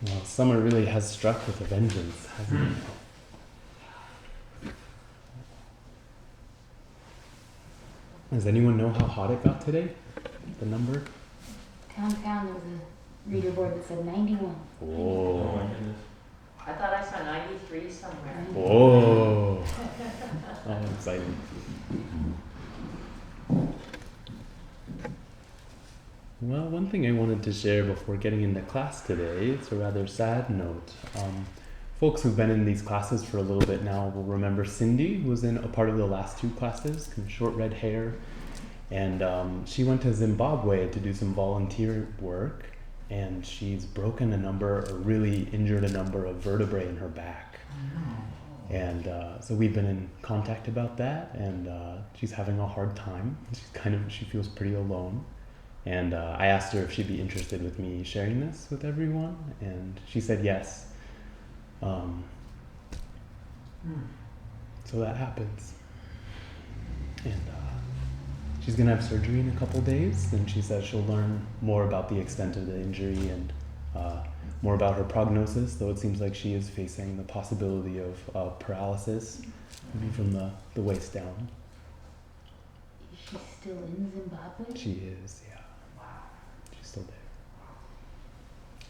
Well, summer really has struck with a vengeance, hasn't it? Does anyone know how hot it got today? The number? Pound, there was a reader board that said 91. Oh. Oh my goodness. I thought I saw 93 somewhere. Oh. Oh, exciting. Well, one thing I wanted to share before getting into class today, it's a rather sad note. Folks who've been in these classes for a little bit now will remember Cindy, who was in a part of the last two classes, kind of short red hair. And she went to Zimbabwe to do some volunteer work, and she's broken or really injured a number of vertebrae in her back. And so we've been in contact about that, and she's having a hard time. She feels pretty alone. And I asked her if she'd be interested with me sharing this with everyone, and she said yes. So that happens. And she's gonna have surgery in a couple days, and she says she'll learn more about the extent of the injury and more about her prognosis, though it seems like she is facing the possibility of paralysis, maybe from the waist down. Is she still in Zimbabwe? She is, yeah. Wow. She's still there.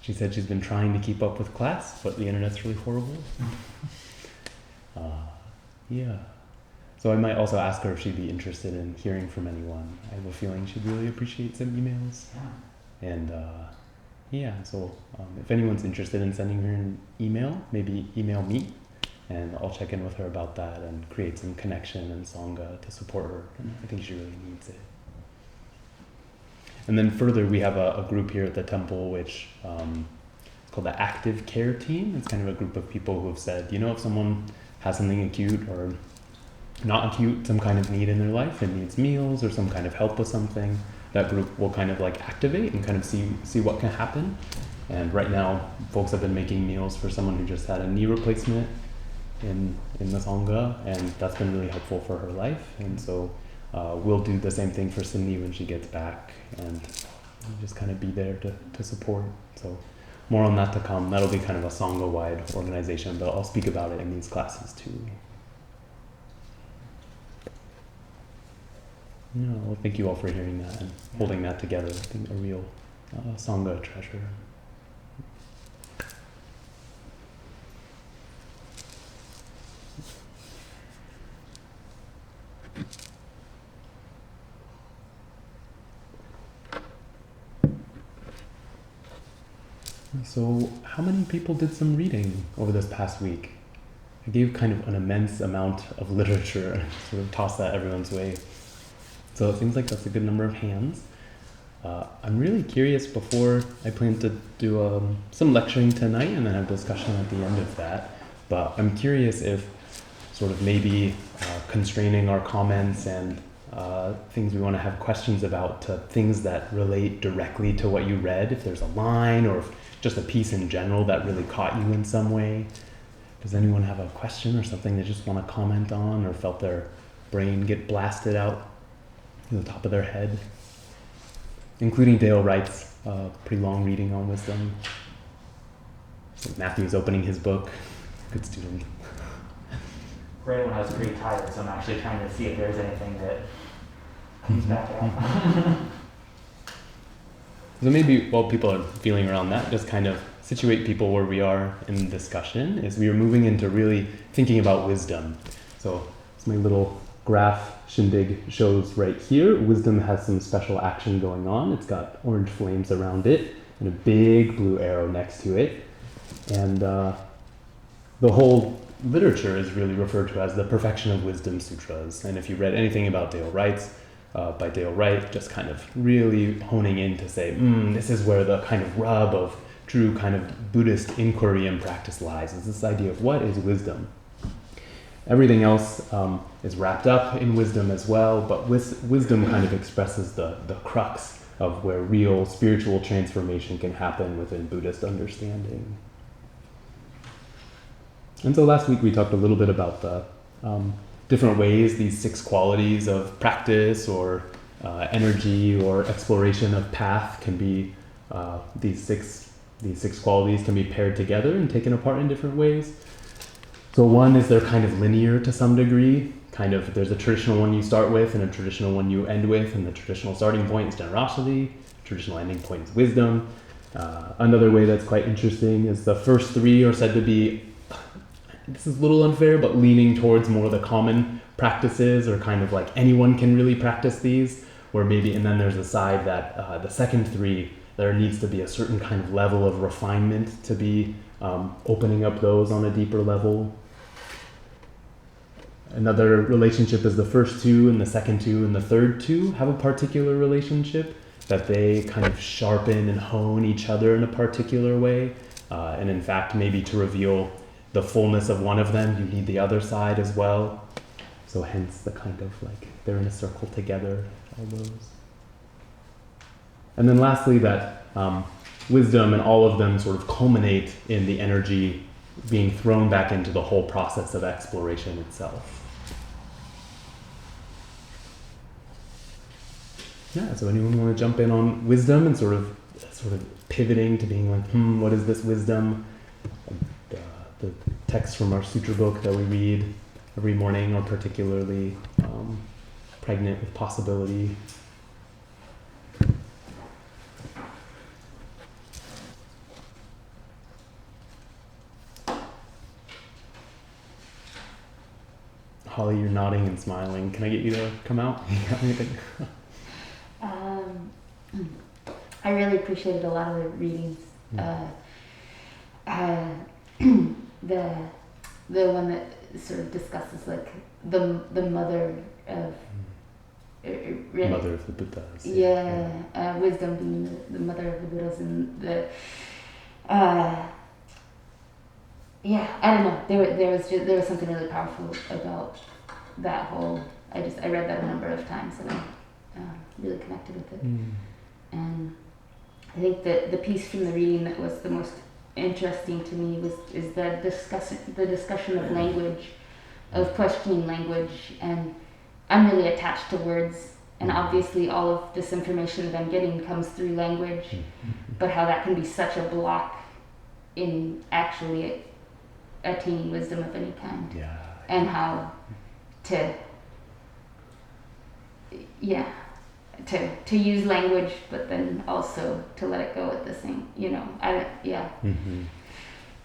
She said she's been trying to keep up with class, but the internet's really horrible. Yeah. So I might also ask her if she'd be interested in hearing from anyone. I have a feeling she'd really appreciate some emails. Yeah. And so if anyone's interested in sending her an email, maybe email me, and I'll check in with her about that and create some connection and sangha to support her. And I think she really needs it. And then further, we have a group here at the temple which it's called the Active Care Team. It's kind of a group of people who have said, if someone has something acute or not acute, some kind of need in their life and needs meals or some kind of help with something, that group will kind of like activate and kind of see what can happen. And right now, folks have been making meals for someone who just had a knee replacement in the Sangha, and that's been really helpful for her life. And so we'll do the same thing for Cindy when she gets back, and just kind of be there to support. So more on that to come. That'll be kind of a Sangha-wide organization, but I'll speak about it in these classes too. Yeah, well, thank you all for hearing that and holding that together. I think a real Sangha treasure. So, how many people did some reading over this past week? I gave kind of an immense amount of literature and sort of tossed that everyone's way. So it seems like that's a good number of hands. I'm really curious, before I plan to do some lecturing tonight and then have discussion at the end of that, but I'm curious if sort of maybe constraining our comments and things we want to have questions about to things that relate directly to what you read, if there's a line or if just a piece in general that really caught you in some way. Does anyone have a question or something they just want to comment on or felt their brain get blasted out to the top of their head? Including Dale Wright's pretty long reading on wisdom. So Matthew's opening his book. Good student. Right when I was pretty tired, so I'm actually trying to see if there's anything that comes back up. So maybe while people are feeling around that, just kind of situate people where we are in the discussion, is we are moving into really thinking about wisdom. So it's my little graph shindig shows right here. Wisdom has some special action going on. It's got orange flames around it and a big blue arrow next to it. And the whole literature is really referred to as the Perfection of Wisdom Sutras. And if you read anything about Dale Wright's, by Dale Wright, just kind of really honing in to say, this is where the kind of rub of true kind of Buddhist inquiry and practice lies, is this idea of what is wisdom. Everything else is wrapped up in wisdom as well, but wisdom kind of expresses the crux of where real spiritual transformation can happen within Buddhist understanding. And so last week we talked a little bit about the different ways these 6 qualities of practice or energy or exploration of path can be these 6 these 6 qualities can be paired together and taken apart in different ways. So one is they're kind of linear to some degree. Kind of, there's a traditional one you start with and a traditional one you end with, and the traditional starting point is generosity, traditional ending point is wisdom. Another way that's quite interesting is the first 3 are said to be, this is a little unfair, but leaning towards more of the common practices, or kind of like anyone can really practice these, where maybe, and then there's a side that the second 3, there needs to be a certain kind of level of refinement to be opening up those on a deeper level. Another relationship is the first 2 and the second 2 and the third 2 have a particular relationship, that they kind of sharpen and hone each other in a particular way. And in fact, maybe to reveal the fullness of one of them, you need the other side as well. So hence the kind of like, they're in a circle together, all those. And then lastly, that wisdom and all of them sort of culminate in the energy being thrown back into the whole process of exploration itself. Yeah, so anyone want to jump in on wisdom and sort of pivoting to being like, what is this wisdom? The texts from our sutra book that we read every morning are particularly pregnant with possibility. Holly, you're nodding and smiling. Can I get you to come out? You got anything? I really appreciated a lot of the readings. The one that sort of discusses like the mother of Mother of the Buddhas. Wisdom being the mother of the Buddhas, and the I don't know. There was something really powerful about that whole. I read that a number of times and I really connected with it. And I think that the piece from the reading that was the most interesting to me is the discussion of language, of questioning language, and I'm really attached to words, and obviously all of this information that I'm getting comes through language, but how that can be such a block in actually attaining wisdom of any kind, and how to use language, but then also to let it go at the same, It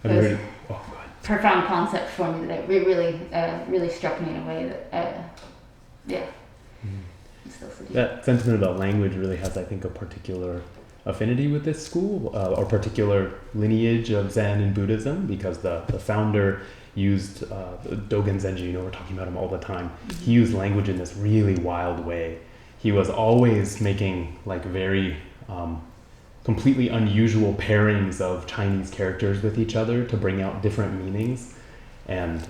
was a profound concept for me that it really struck me in a way that, I'm still sitting. That sentiment about language really has, I think, a particular affinity with this school, or particular lineage of Zen and Buddhism, because the founder used Dogen Zenji, we're talking about him all the time. He used language in this really wild way. He was always making like very completely unusual pairings of Chinese characters with each other to bring out different meanings. And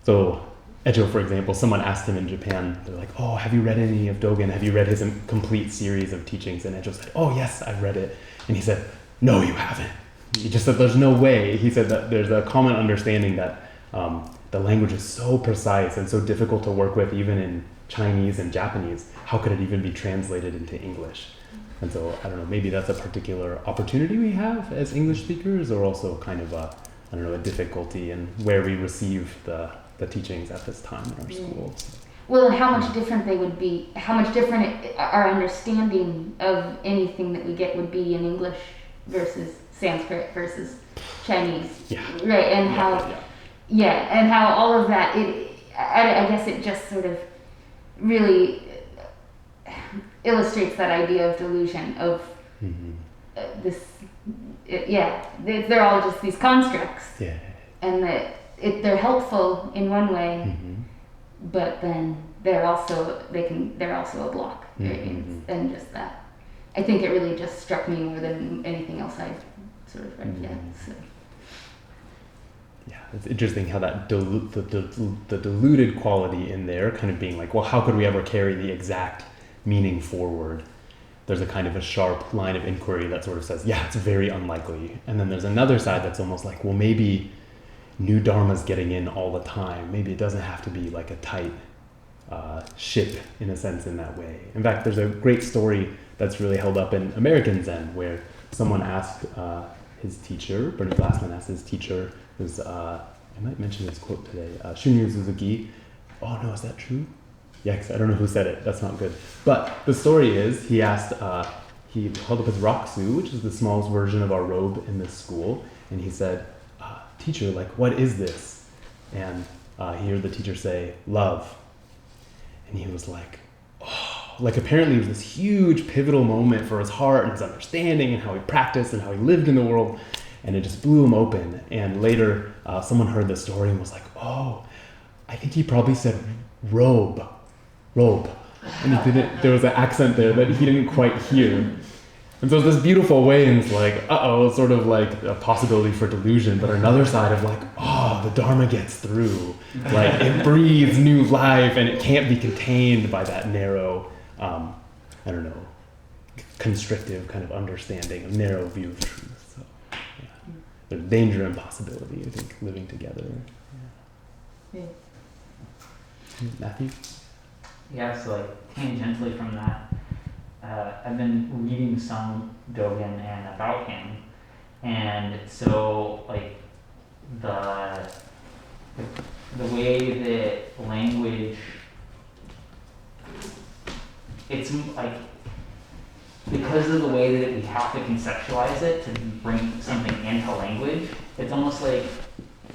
so Echo, for example, someone asked him in Japan, they're like, oh, have you read any of Dogen? Have you read his complete series of teachings? And Echo said, oh yes, I've read it. And he said, no, you haven't. He just said, there's no way. He said that there's a common understanding that the language is so precise and so difficult to work with, even in Chinese and Japanese. How could it even be translated into English? And so, I don't know, maybe that's a particular opportunity we have as English speakers, or also kind of a difficulty in where we receive the teachings at this time in our schools. Well, and how much different they would be, how much different our understanding of anything that we get would be in English versus Sanskrit versus Chinese. Yeah. Right, and and how all of that, I guess it just sort of really illustrates that idea of delusion of they're all just these constructs, and that they're helpful in one way, but then they're also a block, and just that. I think it really just struck me more than anything else I've sort of read. So. Yeah, it's interesting how that the diluted quality in there kind of being like, well, how could we ever carry the exact meaning forward? There's a kind of a sharp line of inquiry that sort of says, yeah, it's very unlikely. And then there's another side that's almost like, well, maybe new dharma's getting in all the time. Maybe it doesn't have to be like a tight ship in a sense in that way. In fact, there's a great story that's really held up in American Zen where someone asked his teacher, Bernie Glassman asked his teacher, who's, I might mention this quote today, Shunryu Suzuki. Oh no, is that true? Yeah, 'cause I don't know who said it. That's not good. But the story is, he asked, he held up his rakusu, which is the smallest version of our robe in this school, and he said, teacher, like, what is this? And he heard the teacher say, love. And he was like, oh, like apparently it was this huge pivotal moment for his heart and his understanding and how he practiced and how he lived in the world. And it just blew him open. And later, someone heard the story and was like, oh, I think he probably said robe. And he didn't, there was an accent there that he didn't quite hear. And so it's this beautiful way, and it's like, it's sort of like a possibility for delusion, but another side of like, the Dharma gets through. Like, it breathes new life, and it can't be contained by that narrow, constrictive kind of understanding, a narrow view of truth. So, yeah. There's danger and possibility, I think, living together. Yeah. Matthew? Yeah, so like tangentially from that, I've been reading some Dogen and about him, and so like the way that language, it's like because of the way that we have to conceptualize it to bring something into language, it's almost like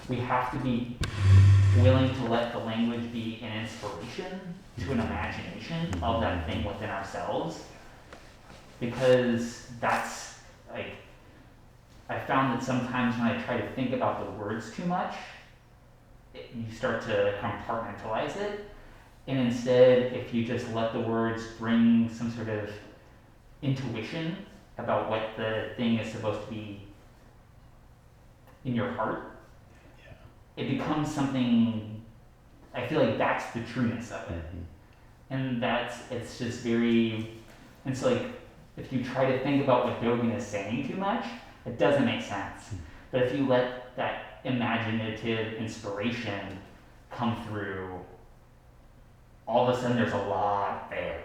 we have to be willing to let the language be an inspiration to an imagination of that thing within ourselves, because that's like, I found that sometimes when I try to think about the words too much, you start to compartmentalize it, and instead if you just let the words bring some sort of intuition about what the thing is supposed to be in your heart, it becomes something, I feel like that's the trueness of it. And it's just very, and so like, if you try to think about what Dogen is saying too much, it doesn't make sense. But if you let that imaginative inspiration come through, all of a sudden there's a lot there.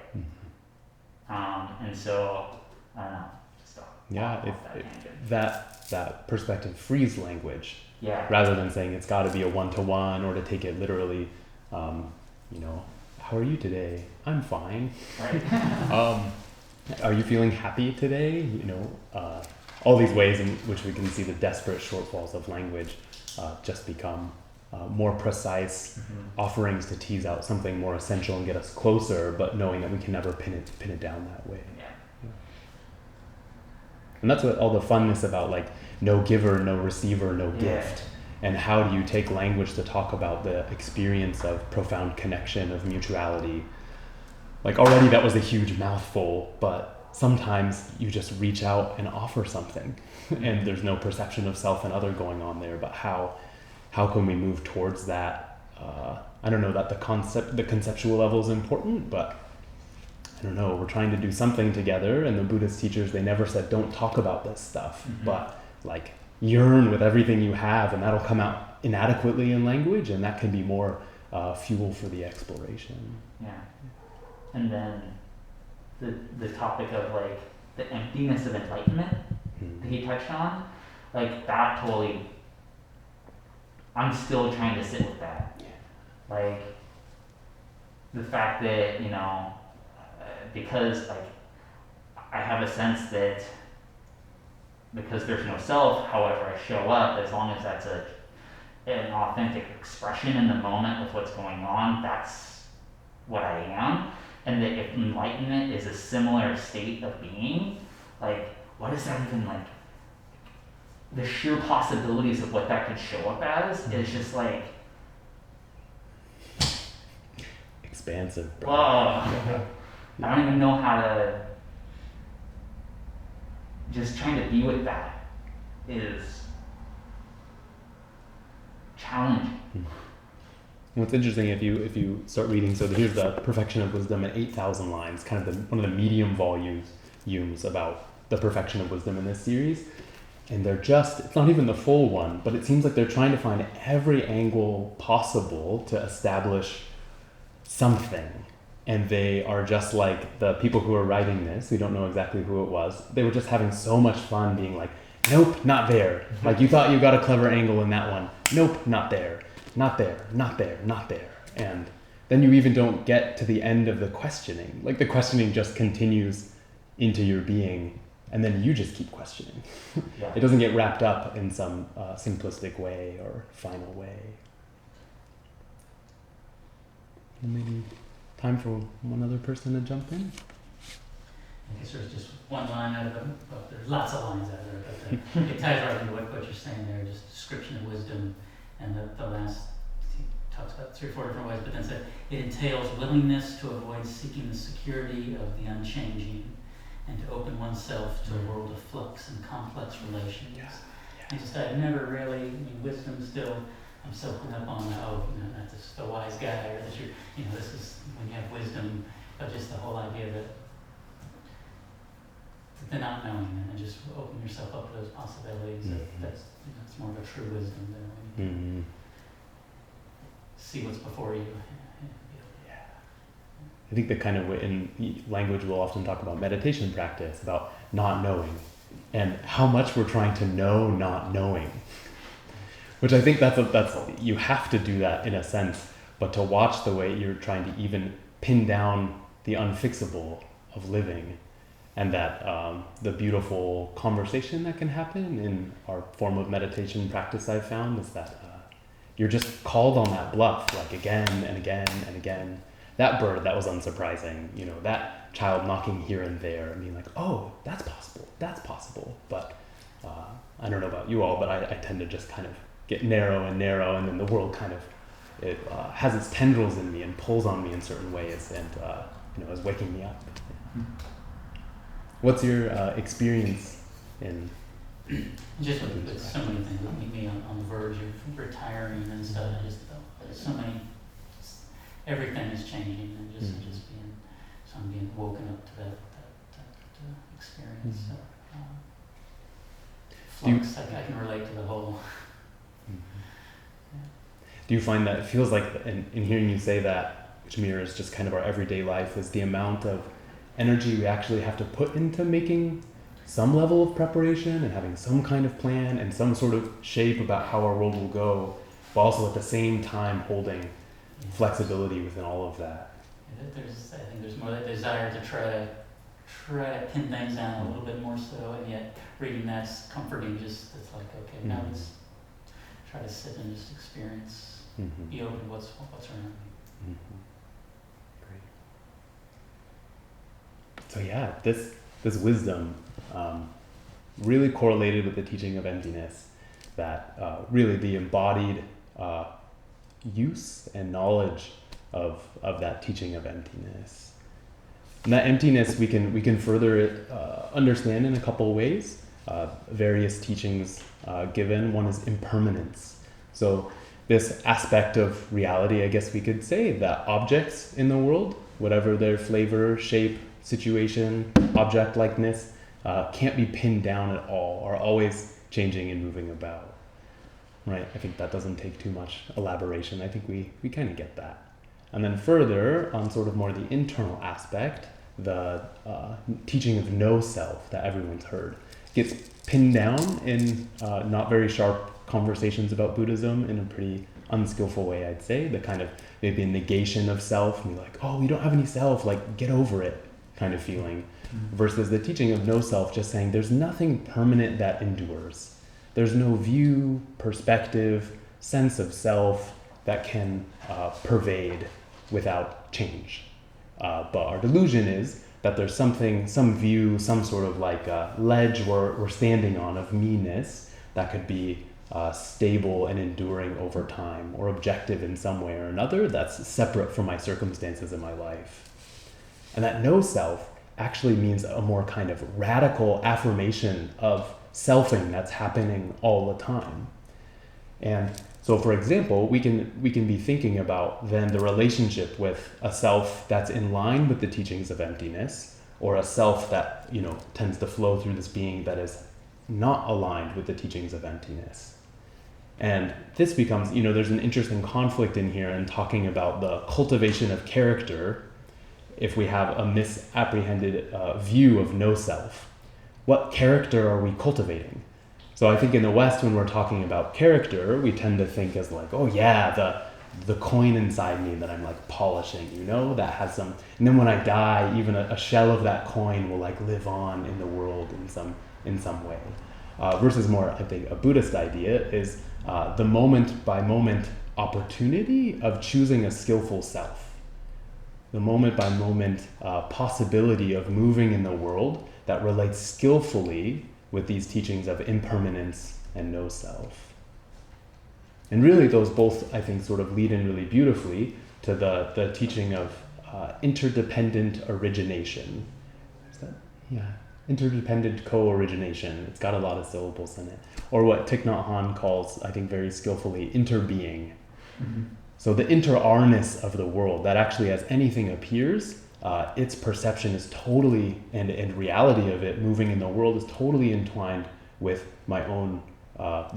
And so, I don't know, just that perspective frees language. Yeah. Rather than saying it's got to be a one-to-one, or to take it literally, how are you today? I'm fine. Right. Are you feeling happy today? All these ways in which we can see the desperate shortfalls of language just become more precise offerings to tease out something more essential and get us closer, but knowing that we can never pin it down that way. Yeah. And that's what all the funness about, like, no giver, no receiver, no gift. And how do you take language to talk about the experience of profound connection, of mutuality? Like, already that was a huge mouthful, but sometimes you just reach out and offer something and there's no perception of self and other going on there. But how can we move towards that? I don't know that the conceptual level is important, but I don't know, we're trying to do something together, and the Buddhist teachers, they never said don't talk about this stuff, but like yearn with everything you have, and that'll come out inadequately in language, and that can be more fuel for the exploration. Yeah. And then the topic of like the emptiness of enlightenment that he touched on, like that totally, I'm still trying to sit with that. Like the fact that, because like I have a sense that because there's no self, however I show up, as long as that's an authentic expression in the moment with what's going on, that's what I am. And that if enlightenment is a similar state of being, like, what is that even like? The sheer possibilities of what that could show up as is just like expansive, bro. Whoa. I don't even know how to. Just trying to be with that is challenging. What's interesting, if you start reading, so here's the Perfection of Wisdom in 8,000 lines, kind of one of the medium volumes about the perfection of wisdom in this series. And it's not even the full one, but it seems like they're trying to find every angle possible to establish something. and they are just like the people who are writing this. We don't know exactly who it was. They were just having so much fun being like, nope, not there. Like you thought you got a clever angle in that one. Nope, not there. Not there, not there, not there. And then you even don't get to the end of the questioning. Like the questioning just continues into your being, and then you just keep questioning. Yeah. It doesn't get wrapped up in some simplistic way or final way. And maybe time for one other person to jump in. I guess there's just one line out of it, well, there's lots of lines out of it, but it ties right into what you're saying there, just description of wisdom, and the last, he talks about 3 or 4 different ways, but then said, it entails willingness to avoid seeking the security of the unchanging, and to open oneself to a world of flux and complex relations. And just, I've never really, I mean, wisdom still, I'm so hung up on, not just the wise guy, or that this is, when you have wisdom, but just the whole idea that the not knowing, and just open yourself up to those possibilities. That's it's more of a true wisdom than when you see what's before you. I think the kind of way in language we'll often talk about meditation practice, about not knowing, and how much we're trying to know not knowing. Which I think that's you have to do that in a sense, but to watch the way you're trying to even pin down the unfixable of living, and that the beautiful conversation that can happen in our form of meditation practice I've found is that you're just called on that bluff, like again and again and again. That bird, that was unsurprising, that child knocking here and there, and being like, oh, that's possible. But I don't know about you all, but I tend to just kind of get narrow, and then the world kind of, it has its tendrils in me and pulls on me in certain ways, and is waking me up. What's your experience in? Just with so many things, with me on the verge of retiring and stuff, I just felt there's so many, everything is changing, and just being, so I'm being woken up to that experience. So, flux, I can relate to the whole. Do you find that it feels like, in hearing you say that, which mirrors just kind of our everyday life, is the amount of energy we actually have to put into making some level of preparation and having some kind of plan and some sort of shape about how our world will go, but also at the same time holding flexibility within all of that. I think there's more that desire to try to pin things down a little bit more so, and yet reading that's comforting. Just it's like, okay, now let's try to sit and just experience, be open to what's around me. Great. So yeah, this wisdom really correlated with the teaching of emptiness, that really the embodied use and knowledge of that teaching of emptiness. And that emptiness we can further understand in a couple ways. Various teachings given. One is impermanence. So this aspect of reality, I guess we could say, that objects in the world, whatever their flavor, shape, situation, object likeness, can't be pinned down at all, are always changing and moving about. Right? I think that doesn't take too much elaboration. I think we kind of get that. And then further, on sort of more the internal aspect, the teaching of no self that everyone's heard gets pinned down in not very sharp conversations about Buddhism in a pretty unskillful way, I'd say. The kind of maybe a negation of self, and be like, oh, we don't have any self, like get over it kind of feeling. Versus the teaching of no self just saying there's nothing permanent that endures. There's no view, perspective, sense of self that can pervade without change. But our delusion is that there's something, some view, some sort of like ledge we're standing on of me-ness that could be stable and enduring over time, or objective in some way or another that's separate from my circumstances in my life. And that no self actually means a more kind of radical affirmation of selfing that's happening all the time. And so, for example, we can be thinking about then the relationship with a self that's in line with the teachings of emptiness, or a self that tends to flow through this being that is not aligned with the teachings of emptiness. And this becomes, there's an interesting conflict in here in talking about the cultivation of character if we have a misapprehended view of no self? What character are we cultivating? So I think in the West, when we're talking about character, we tend to think as like, oh yeah, the coin inside me that I'm like polishing, you know, that has some, and then when I die, even a shell of that coin will like live on in the world in some way. Versus more, I think, a Buddhist idea is the moment by moment opportunity of choosing a skillful self. The moment by moment possibility of moving in the world that relates skillfully with these teachings of impermanence and no self. And really those both, I think, sort of lead in really beautifully to the teaching of interdependent origination. Is that? Yeah. Interdependent co-origination. It's got a lot of syllables in it. Or what Thich Nhat Hanh calls, I think very skillfully, interbeing. Mm-hmm. So the inter-arness of the world, that actually as anything appears, its perception is totally, and reality of it moving in the world is totally entwined with my own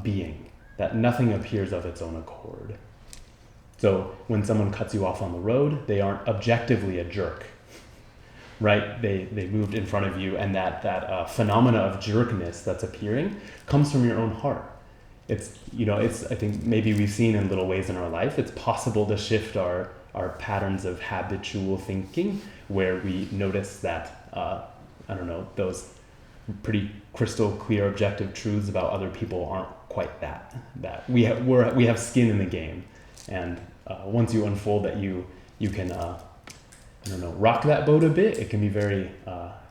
being. That nothing appears of its own accord. So when someone cuts you off on the road, they aren't objectively a jerk, right? They moved in front of you, and that phenomena of jerkness that's appearing comes from your own heart. It's, I think maybe we've seen in little ways in our life, it's possible to shift our patterns of habitual thinking where we notice that, those pretty crystal clear objective truths about other people aren't quite that we have skin in the game, and once you unfold that you can rock that boat a bit, it can be very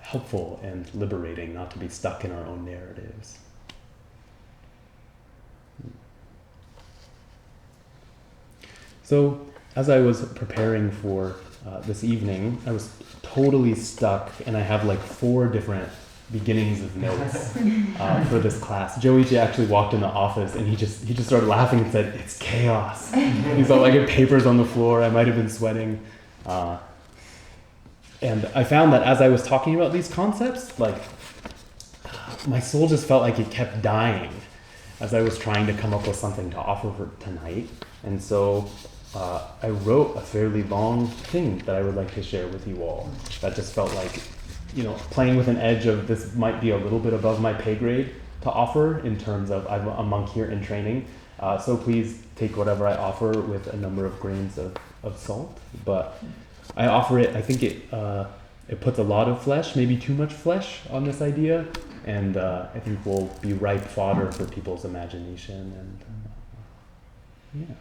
helpful and liberating not to be stuck in our own narratives. So as I was preparing for this evening, I was totally stuck, and I have like 4 different beginnings of notes for this class. Joichi actually walked in the office, and he just started laughing and said, "It's chaos." He saw like papers on the floor. I might have been sweating. And I found that as I was talking about these concepts, like my soul just felt like it kept dying as I was trying to come up with something to offer for tonight. And so I wrote a fairly long thing that I would like to share with you all. That just felt like, playing with an edge of this might be a little bit above my pay grade to offer in terms of I'm a monk here in training. So please take whatever I offer with a number of grains of salt. But I offer it, I think it puts a lot of flesh, maybe too much flesh on this idea. And I think will be ripe fodder for people's imagination. And yeah.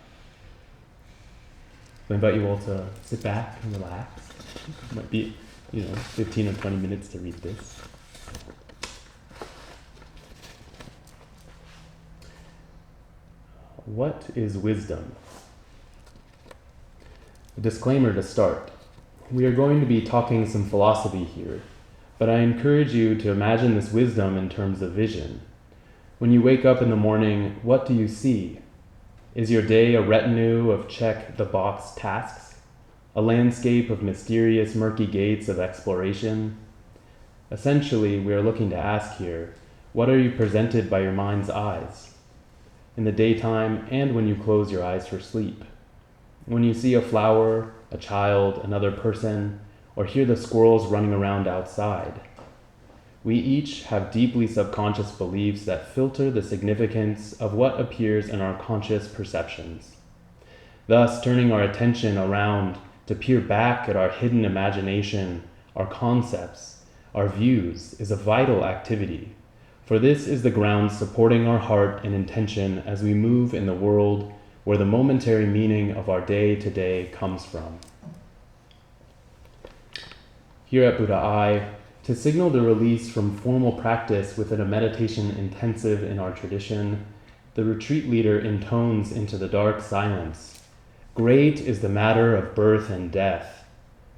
I invite you all to sit back and relax. It might be, 15 or 20 minutes to read this. What is wisdom? A disclaimer to start. We are going to be talking some philosophy here, but I encourage you to imagine this wisdom in terms of vision. When you wake up in the morning, what do you see? Is your day a retinue of check-the-box tasks? A landscape of mysterious, murky gates of exploration? Essentially, we are looking to ask here, what are you presented by your mind's eyes? In the daytime and when you close your eyes for sleep. When you see a flower, a child, another person, or hear the squirrels running around outside. We each have deeply subconscious beliefs that filter the significance of what appears in our conscious perceptions. Thus, turning our attention around to peer back at our hidden imagination, our concepts, our views, is a vital activity, for this is the ground supporting our heart and intention as we move in the world where the momentary meaning of our day-to-day comes from. Here at Buddha Eye, to signal the release from formal practice within a meditation intensive in our tradition, the retreat leader intones into the dark silence. Great is the matter of birth and death.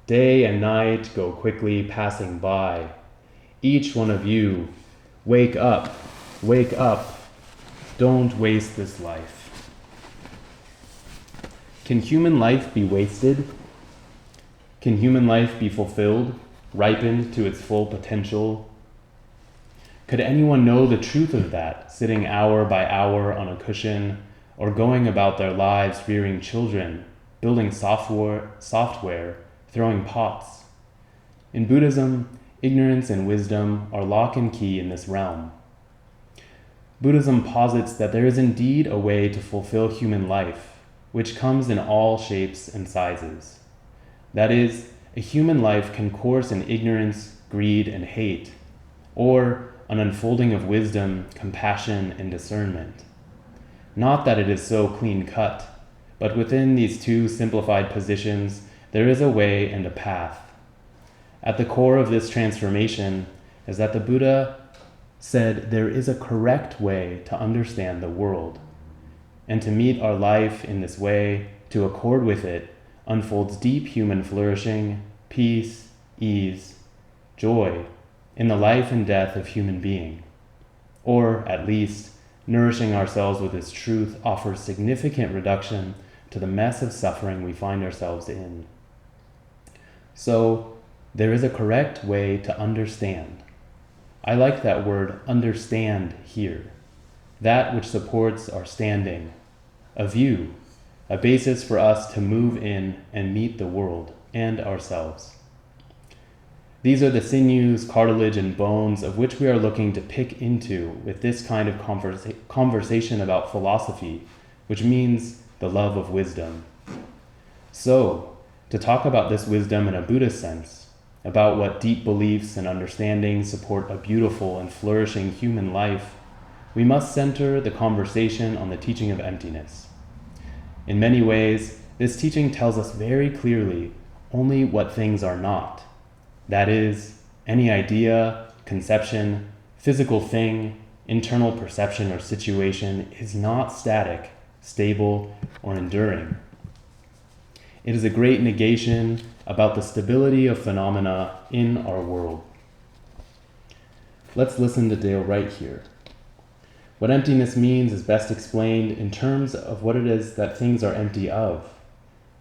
Day and night go quickly passing by. Each one of you, wake up, wake up. Don't waste this life. Can human life be wasted? Can human life be fulfilled, ripened to its full potential? Could anyone know the truth of that, sitting hour by hour on a cushion, or going about their lives rearing children, building software, throwing pots, In Buddhism, ignorance and wisdom are lock and key in this realm. Buddhism posits that there is indeed a way to fulfill human life, which comes in all shapes and sizes. That is, a human life can course in ignorance, greed, and hate, or an unfolding of wisdom, compassion, and discernment. Not that it is so clean-cut, but within these two simplified positions, there is a way and a path. At the core of this transformation is that the Buddha said there is a correct way to understand the world, and to meet our life in this way, to accord with it, unfolds deep human flourishing, peace, ease, joy in the life and death of human being. Or, at least, nourishing ourselves with this truth offers significant reduction to the mess of suffering we find ourselves in. So, there is a correct way to understand. I like that word understand here. That which supports our standing, a view, a basis for us to move in and meet the world and ourselves. These are the sinews, cartilage, and bones of which we are looking to pick into with this kind of conversation about philosophy, which means the love of wisdom. So, to talk about this wisdom in a Buddhist sense, about what deep beliefs and understandings support a beautiful and flourishing human life, we must center the conversation on the teaching of emptiness. In many ways, this teaching tells us very clearly only what things are not. That is, any idea, conception, physical thing, internal perception or situation is not static, stable, or enduring. It is a great negation about the stability of phenomena in our world. Let's listen to Dale Wright here. What emptiness means is best explained in terms of what it is that things are empty of.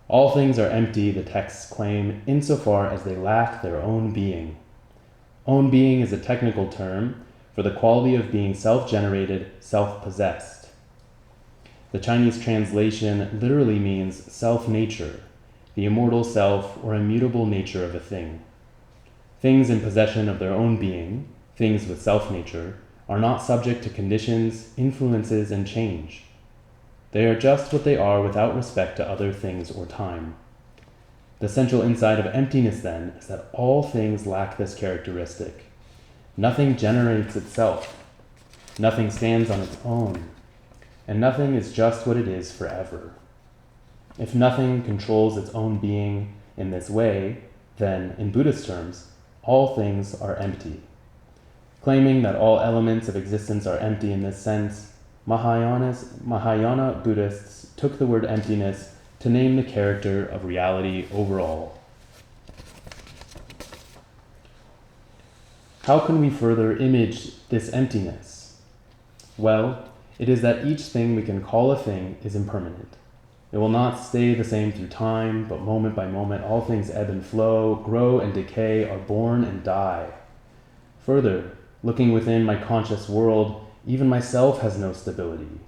All things are empty, the texts claim, insofar as they lack their own being. Own being is a technical term for the quality of being self-generated, self-possessed. The Chinese translation literally means self-nature, the immortal self or immutable nature of a thing. Things in possession of their own being, things with self-nature, are not subject to conditions, influences, and change. They are just what they are without respect to other things or time. The central insight of emptiness, then, is that all things lack this characteristic. Nothing generates itself. Nothing stands on its own. And nothing is just what it is forever. If nothing controls its own being in this way, then, in Buddhist terms, all things are empty. Claiming that all elements of existence are empty in this sense, Mahayana Buddhists took the word emptiness to name the character of reality overall. How can we further image this emptiness? Well, it is that each thing we can call a thing is impermanent. It will not stay the same through time, but moment by moment all things ebb and flow, grow and decay, are born and die. Further, looking within my conscious world, even myself has no stability.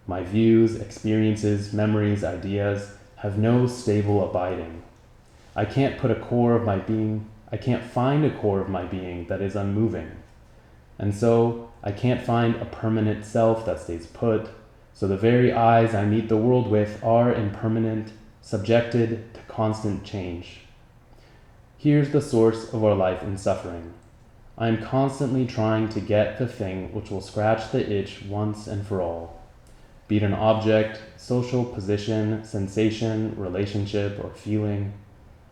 My views, experiences, memories, ideas have no stable abiding. I can't find a core of my being that is unmoving. And so I can't find a permanent self that stays put. So the very eyes I meet the world with are impermanent, subjected to constant change. Here's the source of our life and suffering. I am constantly trying to get the thing which will scratch the itch once and for all. Be it an object, social position, sensation, relationship, or feeling.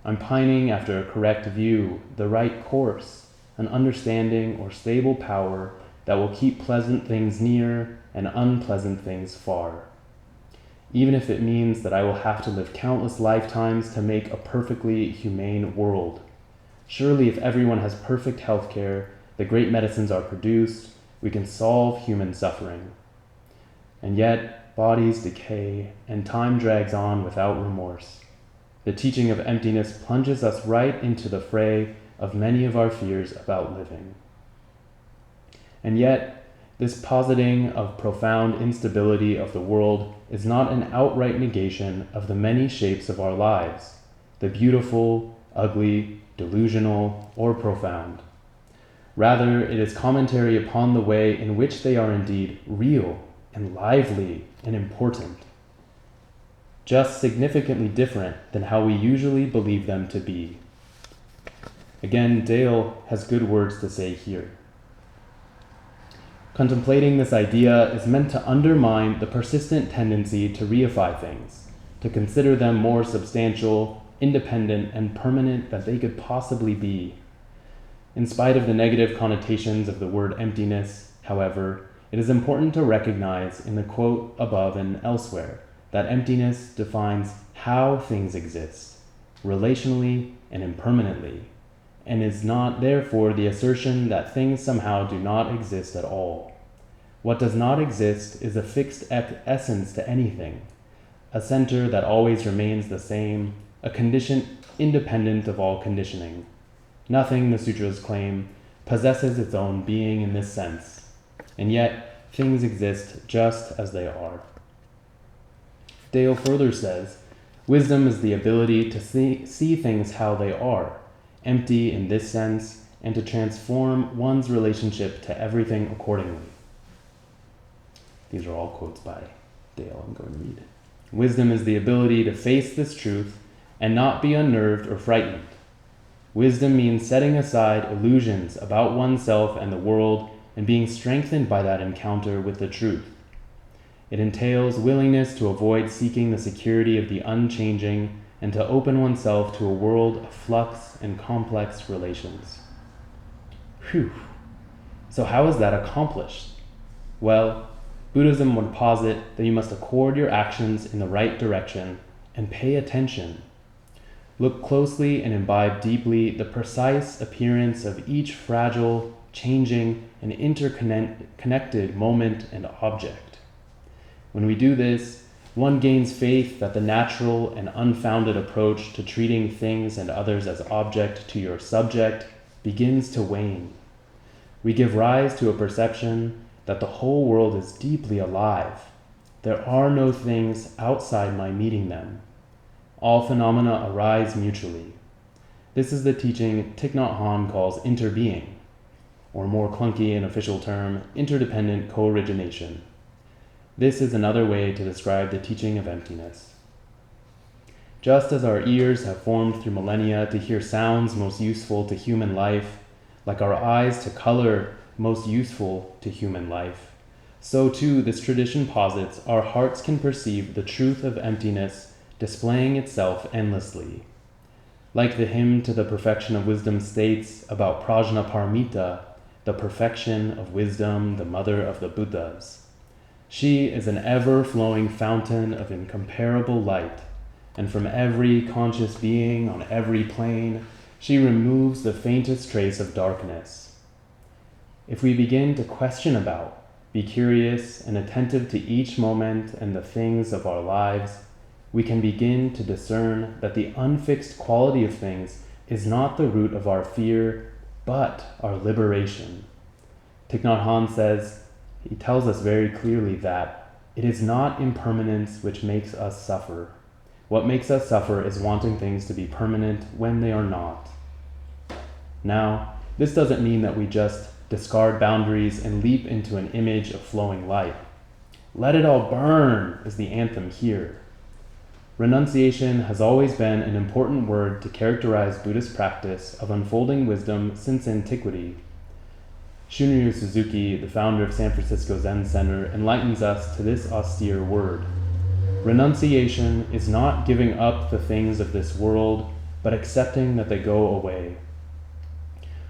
I'm pining after a correct view, the right course, an understanding or stable power that will keep pleasant things near and unpleasant things far. Even if it means that I will have to live countless lifetimes to make a perfectly humane world. Surely if everyone has perfect health care, the great medicines are produced, we can solve human suffering. And yet, bodies decay, and time drags on without remorse. The teaching of emptiness plunges us right into the fray of many of our fears about living. And yet, this positing of profound instability of the world is not an outright negation of the many shapes of our lives, the beautiful, ugly, delusional, or profound. Rather, it is commentary upon the way in which they are indeed real and lively and important, just significantly different than how we usually believe them to be. Again, Dale has good words to say here. Contemplating this idea is meant to undermine the persistent tendency to reify things, to consider them more substantial, independent, and permanent than they could possibly be. In spite of the negative connotations of the word emptiness, however, it is important to recognize in the quote above and elsewhere that emptiness defines how things exist, relationally and impermanently, and is not therefore the assertion that things somehow do not exist at all. What does not exist is a fixed essence to anything, a center that always remains the same, a condition independent of all conditioning. Nothing, the sutras claim, possesses its own being in this sense, and yet things exist just as they are. Dale further says, wisdom is the ability to see things how they are, empty in this sense, and to transform one's relationship to everything accordingly. These are all quotes by Dale I'm going to read. Wisdom is the ability to face this truth and not be unnerved or frightened. Wisdom means setting aside illusions about oneself and the world and being strengthened by that encounter with the truth. It entails willingness to avoid seeking the security of the unchanging and to open oneself to a world of flux and complex relations. Phew. So how is that accomplished? Well, Buddhism would posit that you must accord your actions in the right direction and pay attention. Look closely and imbibe deeply the precise appearance of each fragile, changing, and interconnected moment and object. When we do this, one gains faith that the natural and unfounded approach to treating things and others as object to your subject begins to wane. We give rise to a perception that the whole world is deeply alive. There are no things outside my meeting them. All phenomena arise mutually. This is the teaching Thich Nhat Hanh calls interbeing, or more clunky and official term, interdependent co-origination. This is another way to describe the teaching of emptiness. Just as our ears have formed through millennia to hear sounds most useful to human life, like our eyes to color most useful to human life, so too this tradition posits our hearts can perceive the truth of emptiness displaying itself endlessly. Like the hymn to the perfection of wisdom states about Prajnaparamita, the perfection of wisdom, the mother of the Buddhas. She is an ever-flowing fountain of incomparable light, and from every conscious being on every plane, she removes the faintest trace of darkness. If we begin to question about, be curious and attentive to each moment and the things of our lives, we can begin to discern that the unfixed quality of things is not the root of our fear, but our liberation. Thich Nhat Hanh says, he tells us very clearly that it is not impermanence which makes us suffer. What makes us suffer is wanting things to be permanent when they are not. Now, this doesn't mean that we just discard boundaries and leap into an image of flowing light. Let it all burn is the anthem here. Renunciation has always been an important word to characterize Buddhist practice of unfolding wisdom since antiquity. Shunryu Suzuki, the founder of San Francisco Zen Center, enlightens us to this austere word. Renunciation is not giving up the things of this world, but accepting that they go away.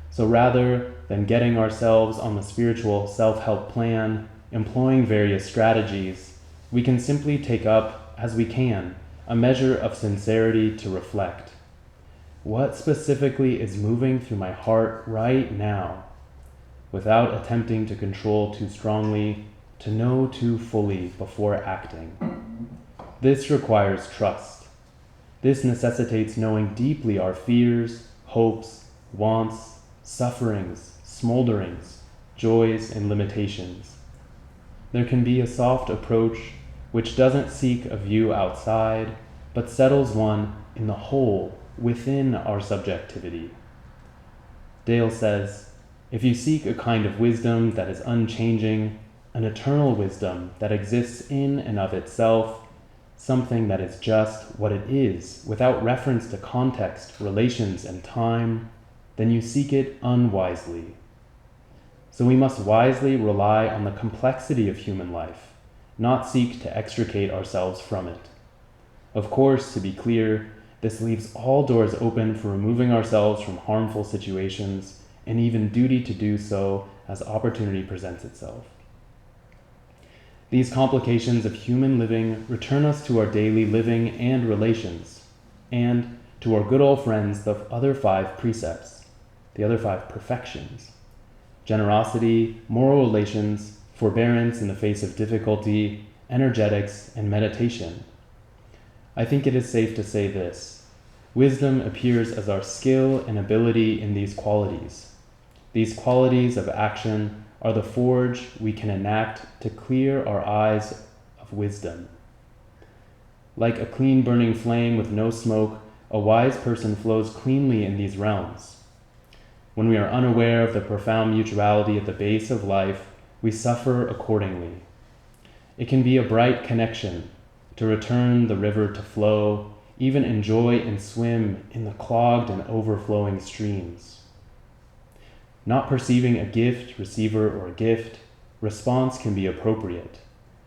So rather than getting ourselves on the spiritual self-help plan, employing various strategies, we can simply take up, as we can, a measure of sincerity to reflect. What specifically is moving through my heart right now? Without attempting to control too strongly, to know too fully before acting. This requires trust. This necessitates knowing deeply our fears, hopes, wants, sufferings, smolderings, joys, and limitations. There can be a soft approach which doesn't seek a view outside, but settles one in the whole within our subjectivity. Dale says, if you seek a kind of wisdom that is unchanging, an eternal wisdom that exists in and of itself, something that is just what it is, without reference to context, relations, and time, then you seek it unwisely. So we must wisely rely on the complexity of human life, not seek to extricate ourselves from it. Of course, to be clear, this leaves all doors open for removing ourselves from harmful situations, and even duty to do so as opportunity presents itself. These complications of human living return us to our daily living and relations, and to our good old friends, the other 5 precepts, the other 5 perfections: generosity, moral relations, forbearance in the face of difficulty, energetics, and meditation. I think it is safe to say this: wisdom appears as our skill and ability in these qualities. These qualities of action are the forge we can enact to clear our eyes of wisdom. Like a clean burning flame with no smoke, a wise person flows cleanly in these realms. When we are unaware of the profound mutuality at the base of life, we suffer accordingly. It can be a bright connection to return the river to flow, even enjoy and swim in the clogged and overflowing streams. Not perceiving a gift, receiver, or a gift, response can be appropriate.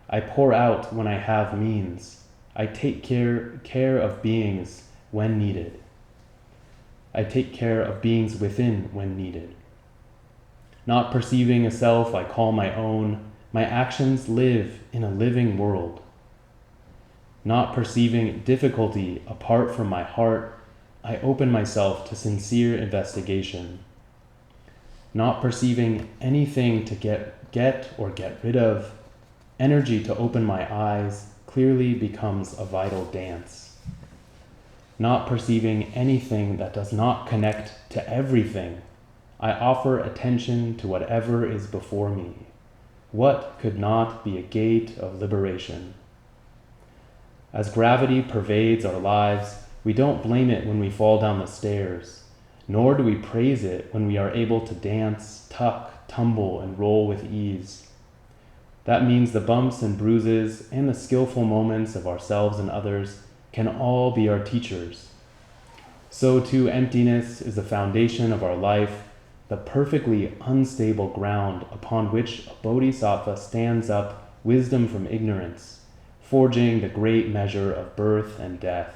I pour out when I have means. I take care of beings when needed. I take care of beings within when needed. Not perceiving a self I call my own, my actions live in a living world. Not perceiving difficulty apart from my heart, I open myself to sincere investigation. Not perceiving anything to get or get rid of, energy to open my eyes clearly becomes a vital dance. Not perceiving anything that does not connect to everything, I offer attention to whatever is before me. What could not be a gate of liberation? As gravity pervades our lives, we don't blame it when we fall down the stairs, nor do we praise it when we are able to dance, tuck, tumble, and roll with ease. That means the bumps and bruises and the skillful moments of ourselves and others can all be our teachers. So too, emptiness is the foundation of our life, the perfectly unstable ground upon which a bodhisattva stands up wisdom from ignorance, forging the great measure of birth and death.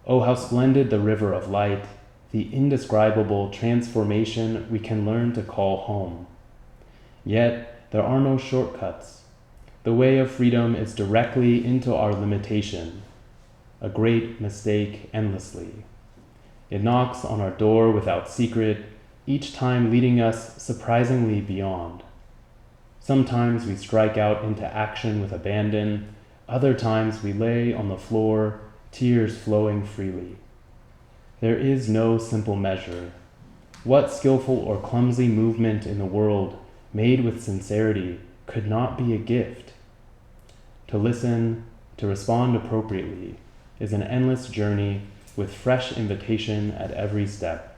Oh, how splendid the river of light, the indescribable transformation we can learn to call home. Yet, there are no shortcuts. The way of freedom is directly into our limitation, a great mistake endlessly. It knocks on our door without secret, each time leading us surprisingly beyond. Sometimes we strike out into action with abandon, other times we lay on the floor, tears flowing freely. There is no simple measure. What skillful or clumsy movement in the world, made with sincerity, could not be a gift? To listen, to respond appropriately, is an endless journey with fresh invitation at every step.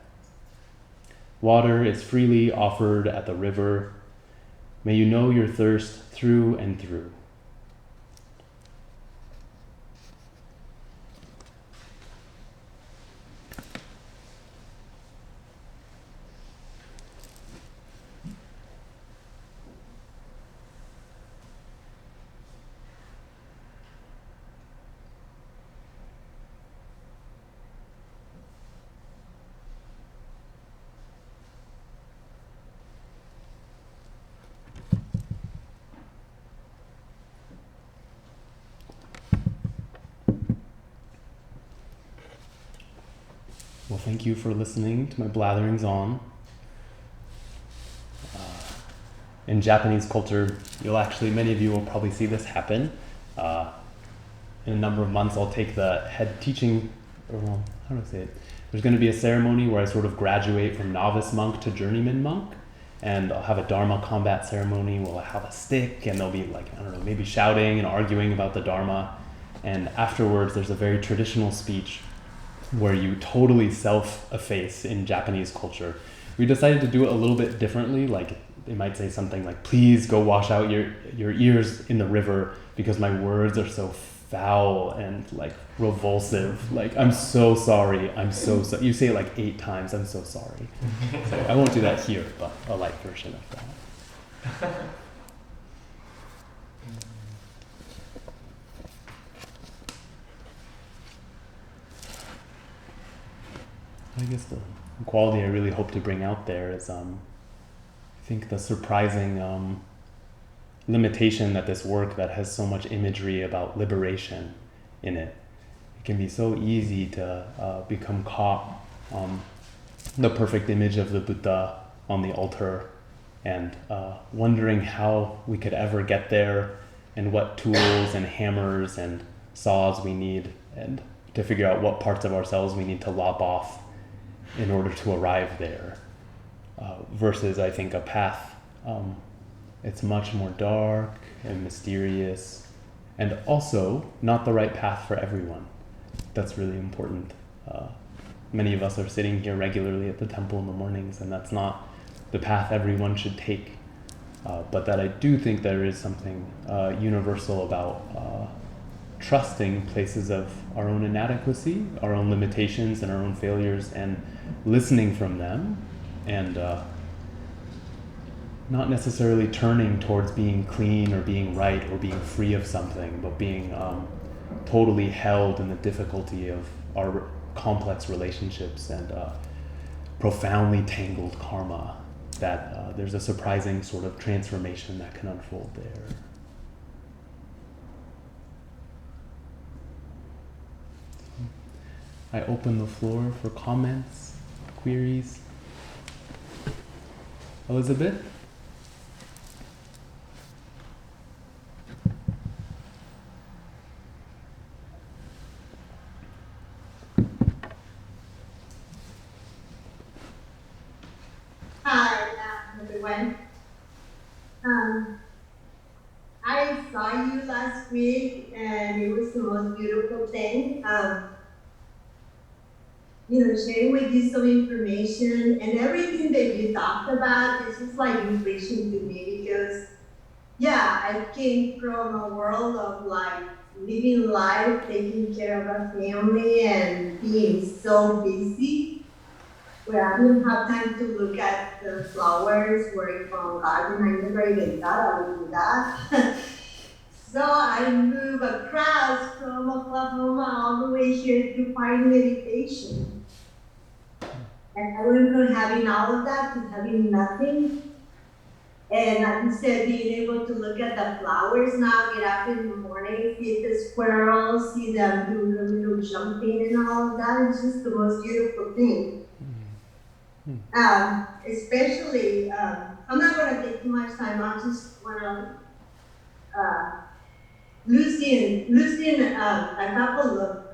Water is freely offered at the river. May you know your thirst through and through. Well, thank you for listening to my blatherings on. In Japanese culture, many of you will probably see this happen. In a number of months, I'll take the head teaching, how do I say it? There's going to be a ceremony where I sort of graduate from novice monk to journeyman monk, and I'll have a Dharma combat ceremony where I'll have a stick, and they'll be maybe shouting and arguing about the Dharma. And afterwards, there's a very traditional speech where you totally self-efface in Japanese culture. We decided to do it a little bit differently. Like they might say something like, "Please go wash out your ears in the river because my words are so foul and like revulsive. Like I'm so sorry. I'm so You say it like 8 times. I'm so sorry." So I won't do that here, but a light version of that. I guess the quality I really hope to bring out there is, I think the surprising limitation that this work that has so much imagery about liberation in it. It can be so easy to become caught on the perfect image of the Buddha on the altar and wondering how we could ever get there and what tools and hammers and saws we need and to figure out what parts of ourselves we need to lop off in order to arrive there, versus I think a path. It's much more dark and mysterious, and also not the right path for everyone. That's really important. Many of us are sitting here regularly at the temple in the mornings, and that's not the path everyone should take. But that I do think there is something universal about trusting places of our own inadequacy, our own limitations, and our own failures, and listening from them, and not necessarily turning towards being clean or being right or being free of something, but being totally held in the difficulty of our complex relationships and profoundly tangled karma, that there's a surprising sort of transformation that can unfold there. I open the floor for comments, queries. Elizabeth? Hi, everyone. I saw you last week, and it was the most beautiful thing. Sharing with you some information and everything that you talked about is just like inspiration to me because, yeah, I came from a world of like living life, taking care of a family, and being so busy where I didn't have time to look at the flowers, work on garden. I never even thought I would do that. So I moved across from Oklahoma all the way here to find meditation. And I went from having all of that to having nothing. And like you said, being able to look at the flowers now, get up in the morning, see the squirrels, see them do the little jumping and all of that. It's just the most beautiful thing. Especially, I'm not going to take too much time. I just want to losing a couple of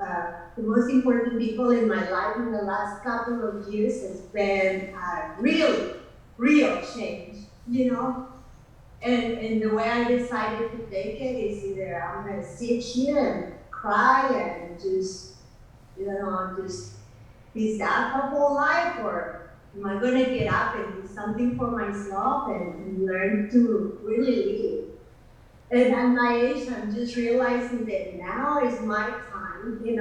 the most important people in my life in the last couple of years has been real change, And the way I decided to take it is either I'm going to sit here and cry and just be sad my whole life, or am I going to get up and do something for myself and learn to really live? And at my age, I'm just realizing that now is my time.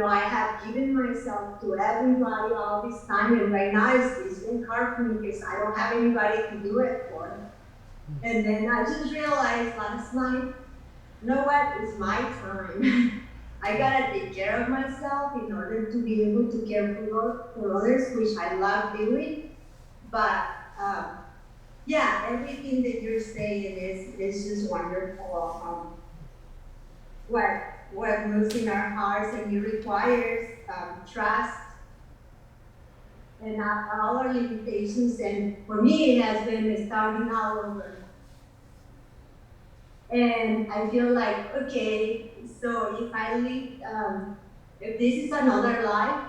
I have given myself to everybody all this time, and right now it's been hard for me because I don't have anybody to do it for. And then I just realized last night, you know what? It's my time. I gotta take care of myself in order to be able to care for others, which I love doing. But yeah, everything that you're saying is just wonderful. What moves in our hearts and it requires trust and all our limitations. And for me, it has been starting all over. And I feel like, okay, so if I live, if this is another life,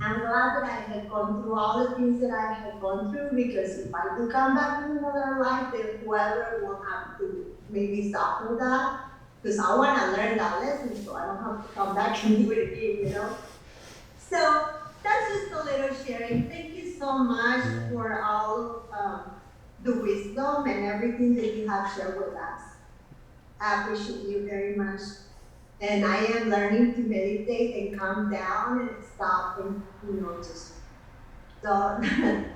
I'm glad that I had gone through all the things that I had gone through, because if I do come back in another life, then whoever will have to maybe suffer that, because I want to learn that lesson so I don't have to come back and do it again, So that's just a little sharing. Thank you so much for all of the wisdom and everything that you have shared with us. I appreciate you very much. And I am learning to meditate and calm down and stop and, just don't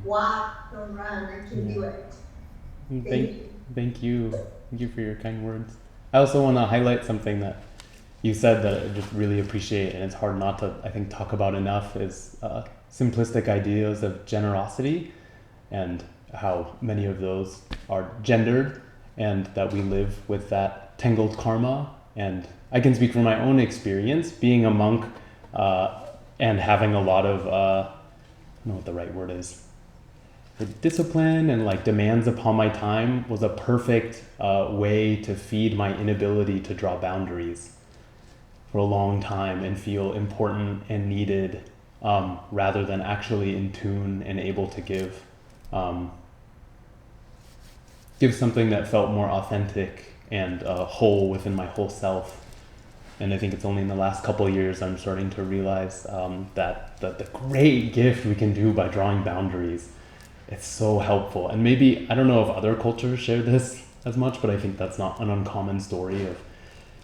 walk, don't run. I can do it. Thank you. Thank you. Thank you for your kind words. I also want to highlight something that you said that I just really appreciate, and it's hard not to, I think, talk about enough, is simplistic ideas of generosity and how many of those are gendered, and that we live with that tangled karma. And I can speak from my own experience, being a monk and having a lot of, I don't know what the right word is, the discipline and like demands upon my time was a perfect way to feed my inability to draw boundaries for a long time and feel important and needed, rather than actually in tune and able to give something that felt more authentic and whole within my whole self. And I think it's only in the last couple of years I'm starting to realize that the great gift we can do by drawing boundaries, it's so helpful. And maybe, I don't know if other cultures share this as much, but I think that's not an uncommon story of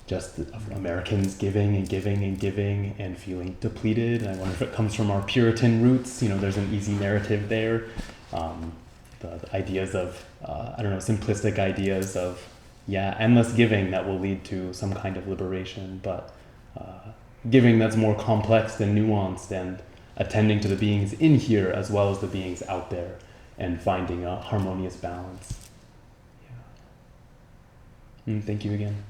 just of Americans giving and giving and giving and feeling depleted. And I wonder if it comes from our Puritan roots. There's an easy narrative there. The ideas of, simplistic ideas of, endless giving that will lead to some kind of liberation, but giving that's more complex and nuanced, and attending to the beings in here as well as the beings out there, and finding a harmonious balance. Thank you again.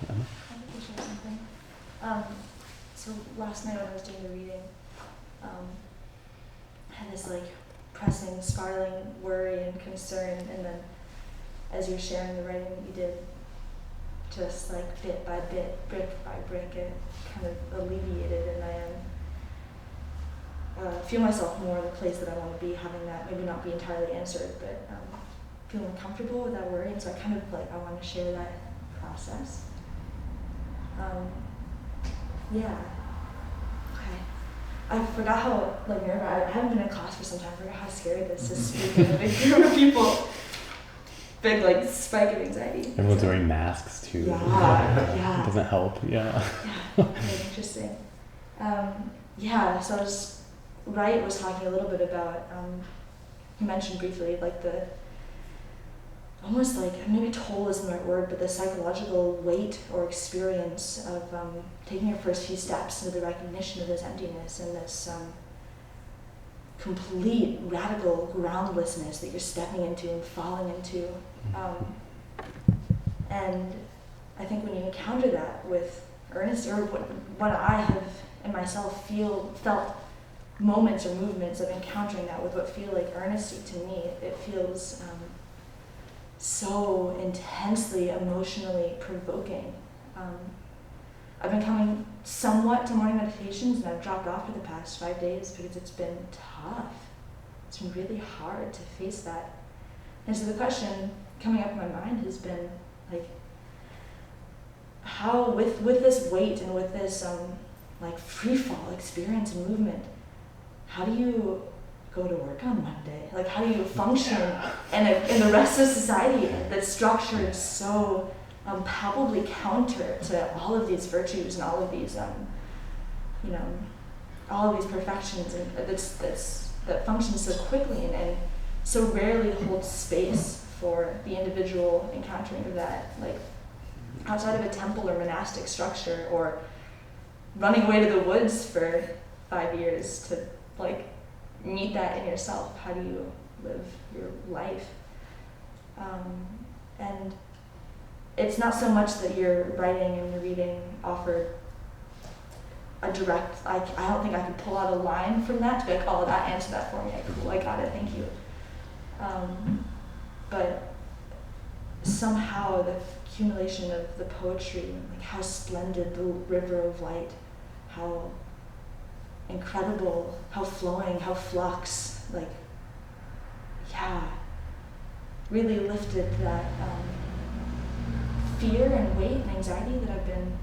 Emma? I think I share something. So last night when I was doing the reading, I had this pressing, spiraling worry and concern, and then as you're sharing the writing that you did, just bit by bit, brick by brick, it kind of alleviated, and I feel myself more in the place that I want to be, having that maybe not be entirely answered, but feeling comfortable with that worry, and so I kind of I want to share that process. Okay. I forgot how nervous. I haven't been in class for some time. I forgot how scary this is, speaking in a big group of people. Big spike of anxiety. Everyone's wearing masks too. Yeah. It doesn't help. Yeah. Very interesting. So Wright was talking a little bit about. He mentioned briefly the. Almost maybe toll isn't the right word, but the psychological weight or experience of taking your first few steps into the recognition of this emptiness and this complete radical groundlessness that you're stepping into and falling into. And I think when you encounter that with earnest, or when I have in myself felt moments or movements of encountering that with what feel like earnesty to me, it feels so intensely emotionally provoking. I've been coming somewhat to morning meditations, and I've dropped off for the past 5 days because it's been tough. It's been really hard to face that. And so the question coming up in my mind has been how with this weight and with this free fall experience and movement, how do you go to work on Monday? How do you function in the rest of society that's structured so palpably counter to all of these virtues and all of these, all of these perfections, and that functions so quickly and so rarely holds space for the individual encountering of that, outside of a temple or monastic structure, or running away to the woods for 5 years to meet that in yourself. How do you live your life? And it's not so much that your writing and your reading offered a direct, I don't think I could pull out a line from that to be oh, that answered that for me. Cool, I got it, thank you. But somehow the accumulation of the poetry, how splendid the river of light, how incredible, how flowing, how flux, yeah, really lifted that fear and weight and anxiety that I've been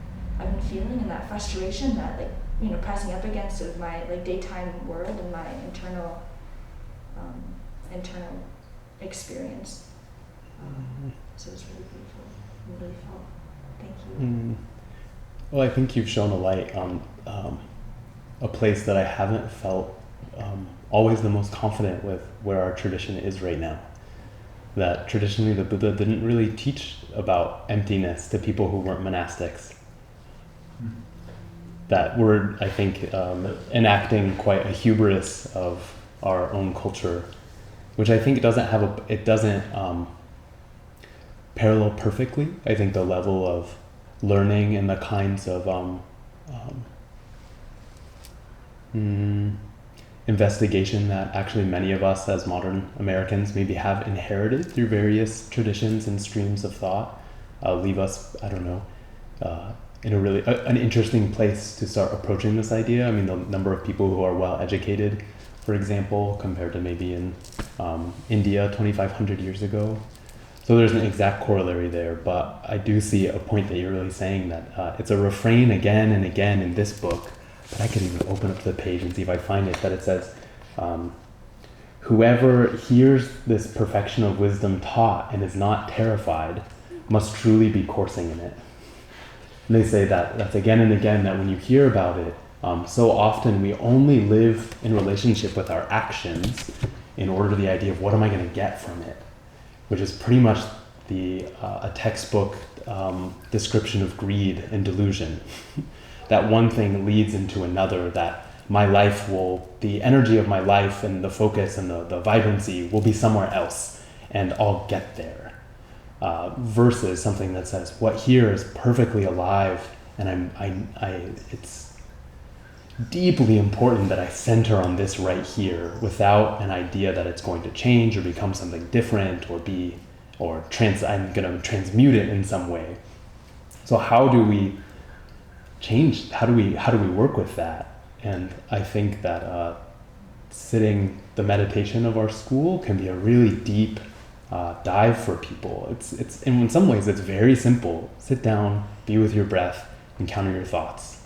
feeling, and that frustration that, like, you know, pressing up against of my, like, daytime world and my internal experience. So it was really beautiful. I really felt. Thank you. Well, I think you've shown a light on a place that I haven't felt always the most confident with where our tradition is right now. That traditionally the Buddha didn't really teach about emptiness to people who weren't monastics. That we're, I think, enacting quite a hubris of our own culture, which I think it doesn't parallel perfectly. I think the level of learning and the kinds of investigation that actually many of us as modern Americans maybe have inherited through various traditions and streams of thought leave us, I don't know, in a really an interesting place to start approaching this idea. I mean, the number of people who are well educated, for example, compared to maybe in India 2,500 years ago. So there's an exact corollary there, but I do see a point that you're really saying, that it's a refrain again and again in this book, but I could even open up the page and see if I find it, that it says, whoever hears this perfection of wisdom taught and is not terrified must truly be coursing in it. And they say that that's again and again, that when you hear about it, so often we only live in relationship with our actions in order to the idea of what am I going to get from it, which is pretty much a textbook description of greed and delusion. That one thing leads into another, that my life the energy of my life and the focus and the vibrancy will be somewhere else, and I'll get there. Versus something that says, what here is perfectly alive, and it's deeply important that I center on this right here without an idea that it's going to change or become something different I'm going to transmute it in some way. So how do we change? How do we work with that? And I think that the meditation of our school can be a really deep dive for people. It's in some ways it's very simple. Sit down, be with your breath, and counter your thoughts.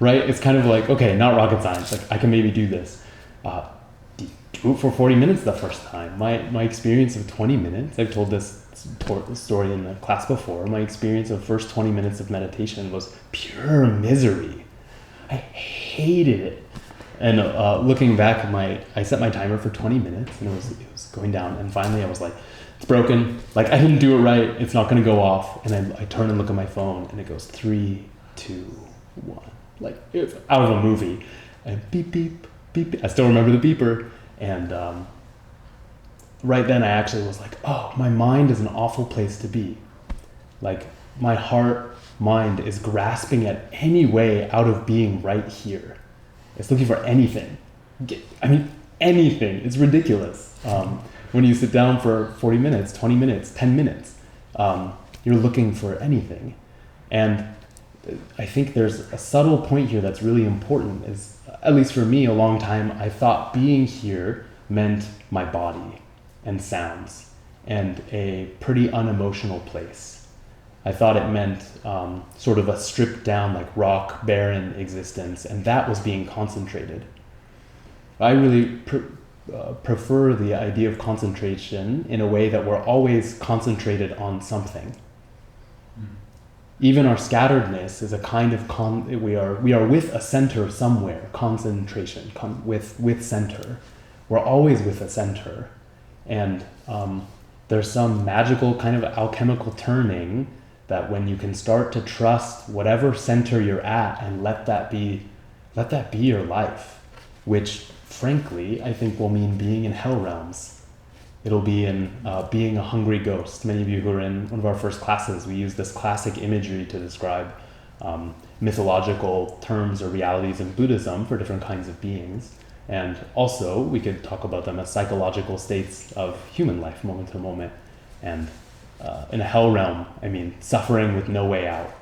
Right? It's kind of like, okay, not rocket science. Like, I can maybe do this. Do it for 40 minutes the first time. My experience of 20 minutes, I've told this story in the class before. My experience of first 20 minutes of meditation was pure misery. I hated it. And looking back, I set my timer for 20 minutes, and it was going down. And finally, I was like, it's broken. Like, I didn't do it right. It's not going to go off. And I turn and look at my phone, and it goes 3, 2, 1. Like, it's out of a movie. And beep, beep, beep, beep. I still remember the beeper. And right then, I actually was like, oh, my mind is an awful place to be. Like, my mind is grasping at any way out of being right here. It's looking for anything. Anything. It's ridiculous. When you sit down for 40 minutes, 20 minutes, 10 minutes, you're looking for anything. And I think there's a subtle point here that's really important. Is, at least for me, a long time, I thought being here meant my body and sounds and a pretty unemotional place. I thought it meant sort of a stripped down, like rock, barren existence, and that was being concentrated. I really prefer the idea of concentration in a way that we're always concentrated on something. Even our scatteredness is a kind of we are with a center somewhere. Concentration, with center. We're always with a center, and there's some magical kind of alchemical turning that when you can start to trust whatever center you're at and let that be your life, which frankly I think will mean being in hell realms. It'll be in being a hungry ghost. Many of you who are in one of our first classes, we use this classic imagery to describe mythological terms or realities in Buddhism for different kinds of beings. And also, we could talk about them as psychological states of human life, moment to moment. And in a hell realm, I mean, suffering with no way out.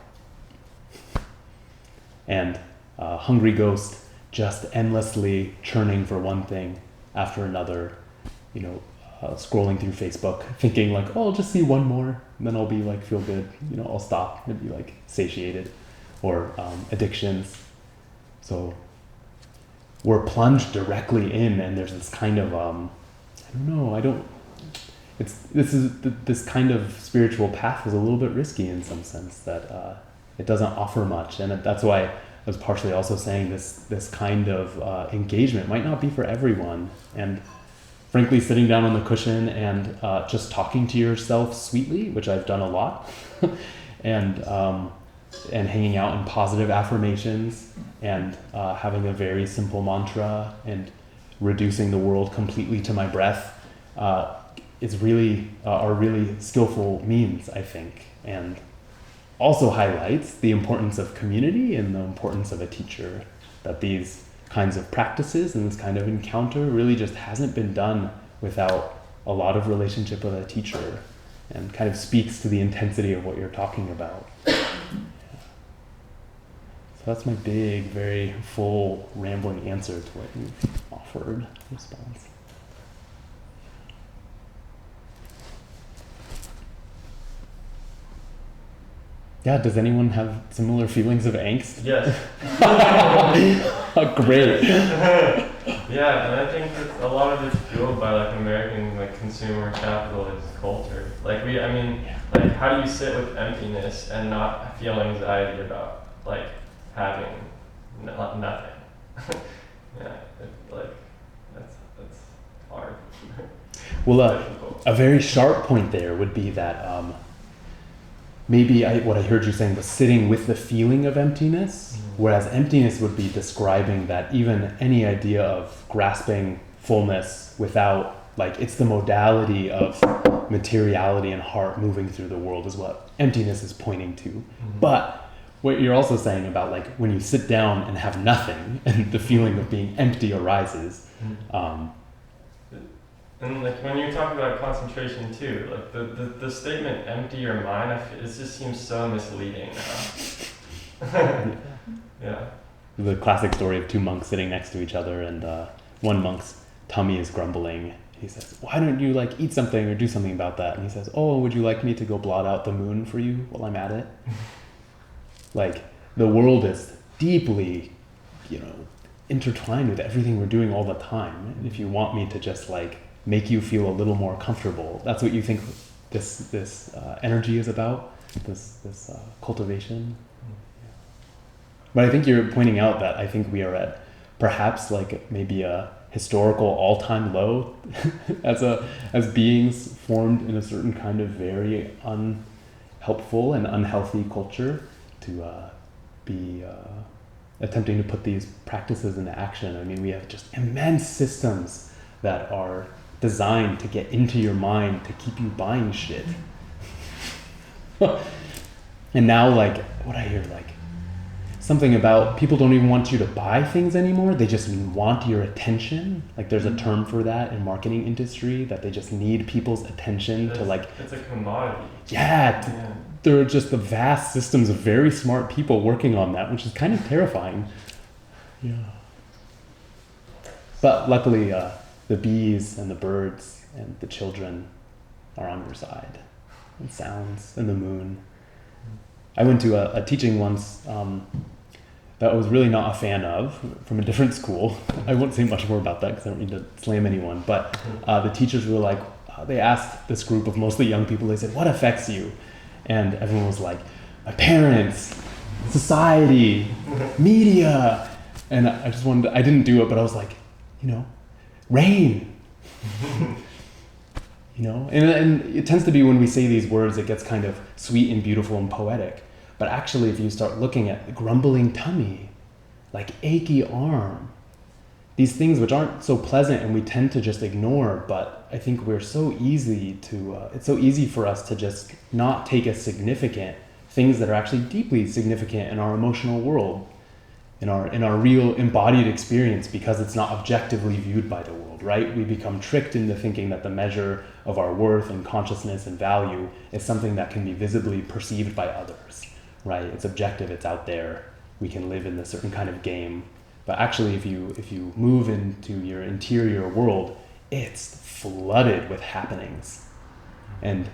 And hungry ghost just endlessly churning for one thing after another, scrolling through Facebook, thinking like, oh, I'll just see one more, and then I'll be like, feel good, I'll stop and be like satiated, or addictions. So we're plunged directly in, and there's this kind of this kind of spiritual path is a little bit risky in some sense, that it doesn't offer much, and that's why I was partially also saying this kind of engagement might not be for everyone. And frankly, sitting down on the cushion and just talking to yourself sweetly, which I've done a lot, and hanging out in positive affirmations, and having a very simple mantra, and reducing the world completely to my breath, is really are really skillful means, I think, and also highlights the importance of community and the importance of a teacher. That these kinds of practices and this kind of encounter really just hasn't been done without a lot of relationship with a teacher, and kind of speaks to the intensity of what you're talking about. So that's my big, very full, rambling answer to what you've offered response. Yeah, does anyone have similar feelings of angst? Yes. Great. Yeah, and I think that a lot of it's fueled by like American consumer capitalist culture. How do you sit with emptiness and not feel anxiety about having nothing? Yeah, that's hard. Well, a very sharp point there would be that maybe what I heard you saying was sitting with the feeling of emptiness, whereas emptiness would be describing that even any idea of grasping fullness without, it's the modality of materiality and heart moving through the world is what emptiness is pointing to. Mm-hmm. But what you're also saying about when you sit down and have nothing and the feeling of being empty arises. Mm-hmm. And when you talk about concentration too, the statement "empty your mind," it just seems so misleading now. Yeah. The classic story of two monks sitting next to each other, and one monk's tummy is grumbling. He says, "Why don't you eat something or do something about that?" And he says, "Oh, would you like me to go blot out the moon for you while I'm at it?" The world is deeply, intertwined with everything we're doing all the time. And if you want me to just make you feel a little more comfortable, that's what you think this energy is about, this cultivation. But I think you're pointing out that I think we are at perhaps maybe a historical all-time low as beings formed in a certain kind of very unhelpful and unhealthy culture to be attempting to put these practices into action. I mean, we have just immense systems that are designed to get into your mind to keep you buying shit. And now what I hear something about people don't even want you to buy things anymore, they just want your attention. There's a term for that in marketing industry, that they just need people's attention it's a commodity. Yeah. There are just the vast systems of very smart people working on that, which is kind of terrifying. Yeah. But luckily the bees and the birds and the children are on your side, and sounds and the moon. I went to a teaching once that I was really not a fan of, from a different school. I won't say much more about that because I don't need to slam anyone, but the teachers were they asked this group of mostly young people, they said, "What affects you?" And everyone was like, "My parents, society, media." And I just I didn't do it, but I was rain. And it tends to be when we say these words, it gets kind of sweet and beautiful and poetic. But actually, if you start looking at the grumbling tummy, achy arm, these things which aren't so pleasant and we tend to just ignore, but I think we're so easy to, it's so easy for us to just not take as significant things that are actually deeply significant in our emotional world, in our real embodied experience, because it's not objectively viewed by the world, right? We become tricked into thinking that the measure of our worth and consciousness and value is something that can be visibly perceived by others, right? It's objective, it's out there. We can live in this certain kind of game. But actually, if you move into your interior world, it's flooded with happenings. And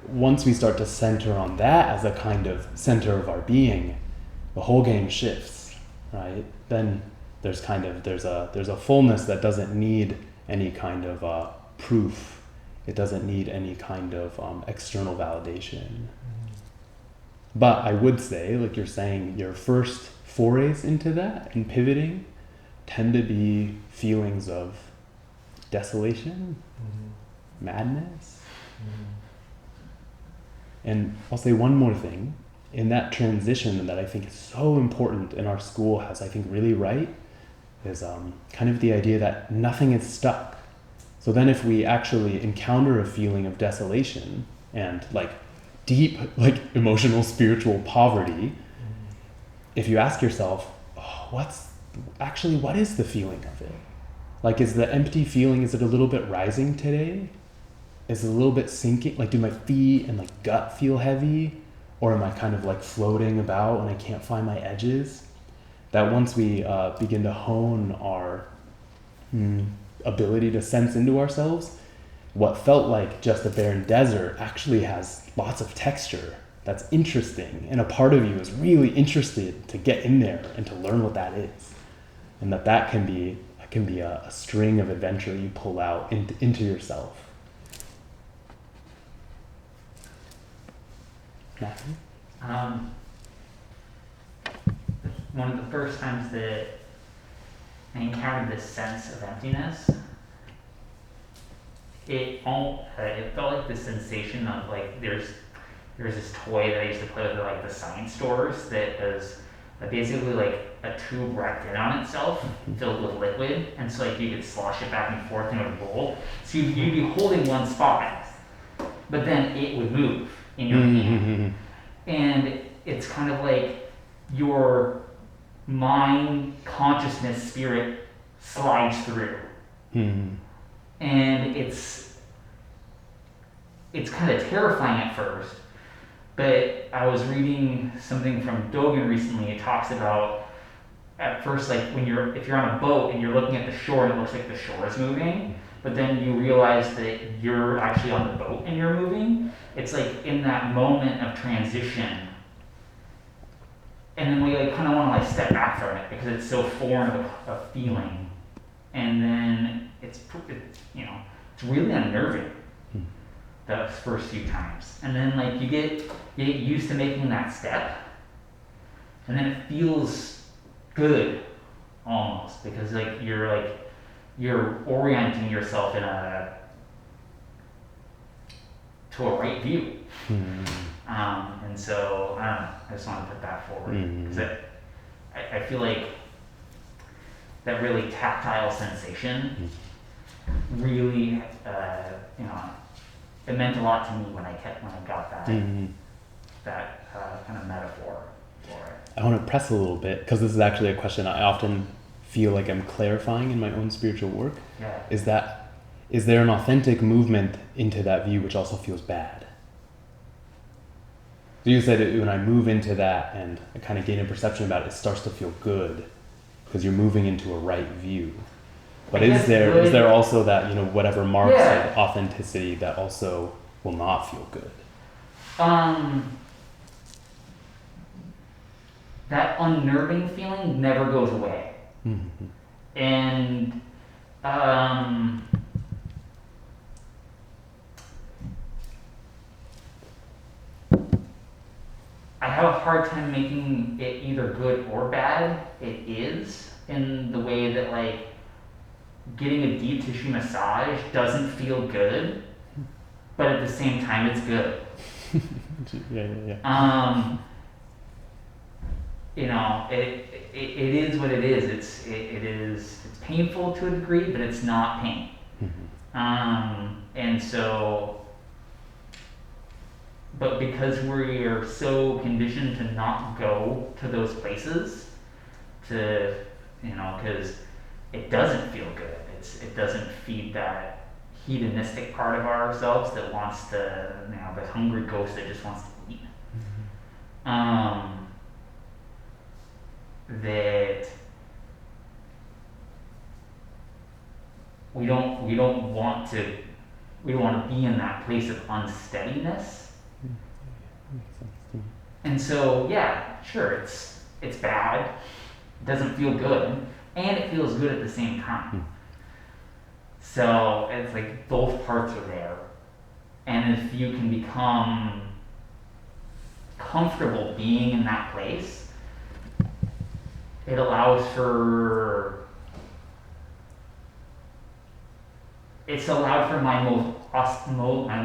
once we start to center on that as a kind of center of our being, the whole game shifts, right? Then there's a fullness that doesn't need any kind of proof. It doesn't need any kind of external validation. But I would say, like you're saying, your first forays into that and pivoting tend to be feelings of desolation, madness. And I'll say one more thing. In that transition that I think is so important and our school has, I think, really right, is kind of the idea that nothing is stuck. So then if we actually encounter a feeling of desolation and like deep, like emotional, spiritual poverty, if you ask yourself, oh, what is the feeling of it? Like, is the empty feeling, is it a little bit rising today? Is it a little bit sinking? Like, do my feet and like gut feel heavy? Or am I kind of like floating about and I can't find my edges? That once we begin to hone our ability to sense into ourselves, what felt like just a barren desert actually has lots of texture that's interesting. And a part of you is really interested to get in there and to learn what that is. And that can be a string of adventure you pull out into yourself. Matthew? One of the first times that I encountered this sense of emptiness, it felt like the sensation of like there's this toy that I used to play with at like the science stores that is basically like a tube wrapped in on itself, filled with liquid, and so like you could slosh it back and forth in a bowl. So you'd be holding one spot, but then it would move in your hand. And it's kind of like your mind, consciousness, spirit slides through. And it's kind of terrifying at first, but I was reading something from Dogen recently. It talks about at first, like if you're on a boat and you're looking at the shore and it looks like the shore is moving, but then you realize that you're actually on the boat and you're moving. It's like in that moment of transition, and then we like kind of want to like step back from it because it's so foreign of a feeling, and then it's really unnerving those first few times, and then like you get used to making that step, and then it feels good almost because like you're orienting yourself to a right view. And so I don't know, I just want to put that forward because I feel like that really tactile sensation really it meant a lot to me when I got that kind of metaphor for it. I want to press a little bit because this is actually a question I often feel like I'm clarifying in my own spiritual work. Yeah. Is there an authentic movement into that view which also feels bad? So you said when I move into that and I kind of gain a perception about it, it starts to feel good because you're moving into a right view. But is there also that, whatever marks of authenticity that also will not feel good? That unnerving feeling never goes away. And I have a hard time making it either good or bad. It is, in the way that like getting a deep tissue massage doesn't feel good, but at the same time it's good. Yeah. It is what it is. It's painful to a degree, but it's not pain. And so, but because we are so conditioned to not go to those places, because it doesn't feel good. It doesn't feed that hedonistic part of ourselves that wants to, the hungry ghost that just wants to eat. That we don't want to be in that place of unsteadiness. And so, yeah, sure, it's bad, it doesn't feel good, and it feels good at the same time. So it's like both parts are there. And if you can become comfortable being in that place, it allows for, it's allowed for my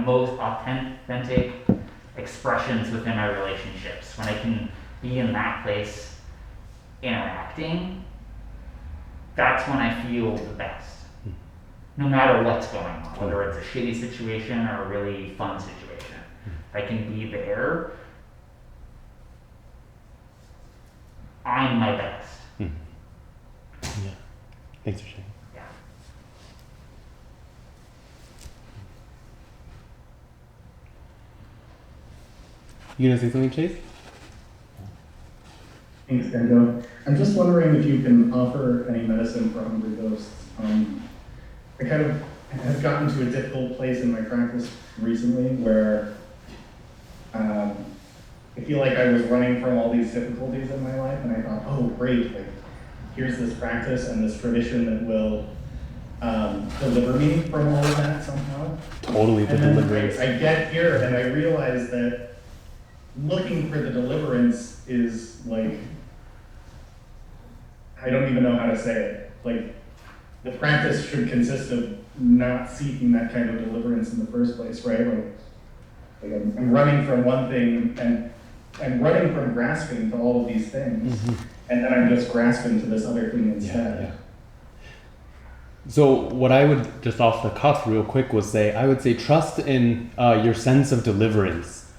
most authentic expressions within my relationships. When I can be in that place interacting, that's when I feel the best. No matter what's going on, whether it's a shitty situation or a really fun situation. If I can be there, I'm my best. Yeah. Thanks for sharing. Yeah. You gonna say something, Chase? Thanks, Genjo. I'm just wondering if you can offer any medicine for hungry ghosts. I kind of have gotten to a difficult place in my practice recently where I feel like I was running from all these difficulties in my life, and I thought, oh, great, like here's this practice and this tradition that will deliver me from all of that somehow. Totally the And then deliverance. I get here and I realize that looking for the deliverance is like, I don't even know how to say it. Like, the practice should consist of not seeking that kind of deliverance in the first place, right? Like I'm running from one thing and I'm running from grasping to all of these things, and then I'm just grasping to this other thing instead. Yeah. So what I would, just off the cuff real quick, was say, I would say trust in your sense of deliverance.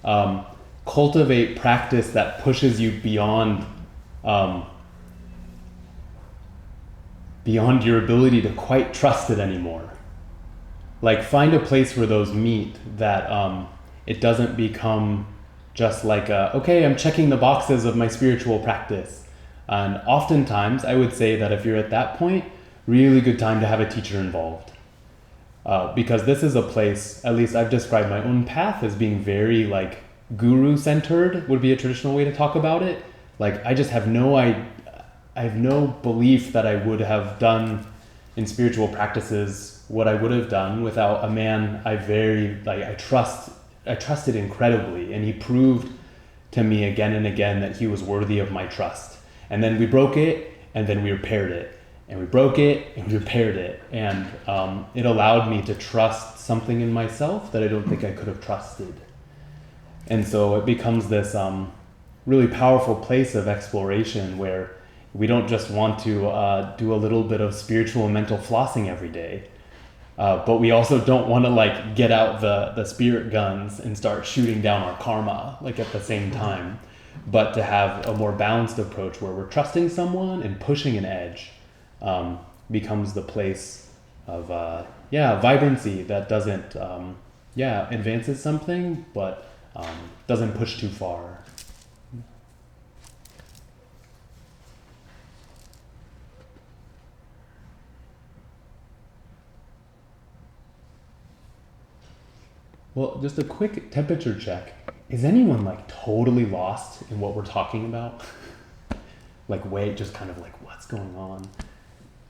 Cultivate practice that pushes you beyond your ability to quite trust it anymore. Like, find a place where those meet, that it doesn't become just like okay, I'm checking the boxes of my spiritual practice. And oftentimes I would say that if you're at that point, really good time to have a teacher involved. Because this is a place, at least I've described my own path as being very like guru-centered, would be a traditional way to talk about it. Like, I just have I have no belief that I would have done in spiritual practices what I would have done without a man I trusted incredibly, and he proved to me again and again that he was worthy of my trust. And then we broke it, and then we repaired it, and we broke it, and we repaired it, and it allowed me to trust something in myself that I don't think I could have trusted. And so it becomes this really powerful place of exploration where we don't just want to do a little bit of spiritual and mental flossing every day, but we also don't want to like get out the spirit guns and start shooting down our karma like at the same time, but to have a more balanced approach where we're trusting someone and pushing an edge becomes the place of vibrancy that doesn't advances something but doesn't push too far. Well, just a quick temperature check. Is anyone like totally lost in what we're talking about? Like, just kind of like, what's going on?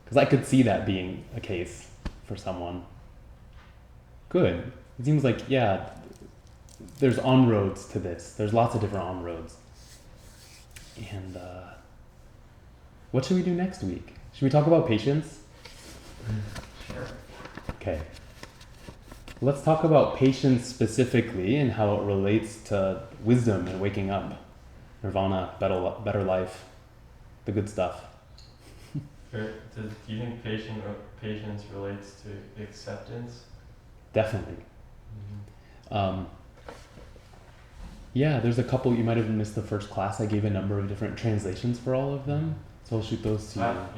Because I could see that being a case for someone. Good. It seems like, there's on-roads to this. There's lots of different on-roads. And what should we do next week? Should we talk about patience? Sure. Okay. Let's talk about patience specifically and how it relates to wisdom and waking up. Nirvana, better life, the good stuff. Do you think patience relates to acceptance? Definitely. There's a couple, you might have missed the first class. I gave a number of different translations for all of them. So I'll shoot those to you. I don't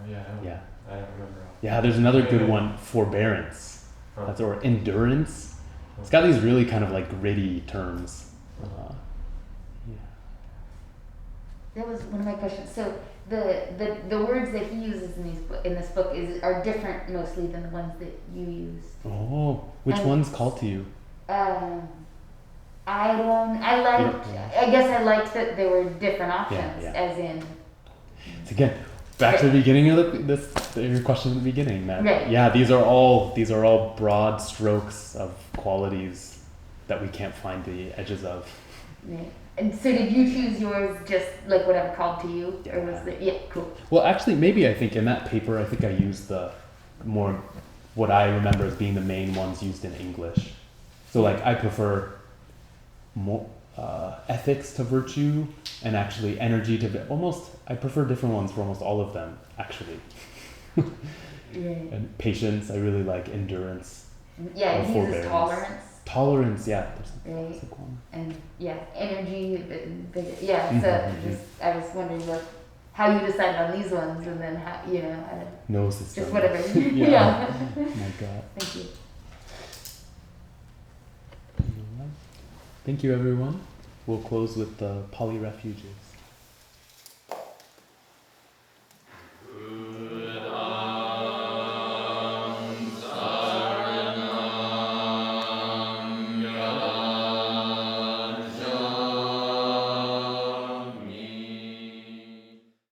remember. Yeah, there's another good one, forbearance. That's or endurance. It's got these really kind of like gritty terms. That was one of my questions. So the words that he uses in this book are different mostly than the ones that you use. Oh, which And- one's called to you? I guess I liked that there were different options, Yeah. as in, It's again back to the beginning of your question at the beginning. That Right. yeah, these are all broad strokes of qualities that we can't find the edges of. right. And so did you choose yours just like whatever called to you, or was it? Yeah, cool. Well, actually, maybe I think in that paper, I think I used the more what I remember as being the main ones used in English. So like I prefer more ethics to virtue, and actually energy to almost. I prefer different ones for almost all of them, actually. Right. And patience, I really like endurance. Yeah, Or he uses forbearance. tolerance. Tolerance, yeah. Right. That's a cool one. And yeah, energy, yeah. So Mhm. I was wondering like how you decided on these ones, and then how I don't, No system. just whatever. Yeah. Yeah. Oh my God. Thank you. Thank you, everyone. We'll close with the poly refuges.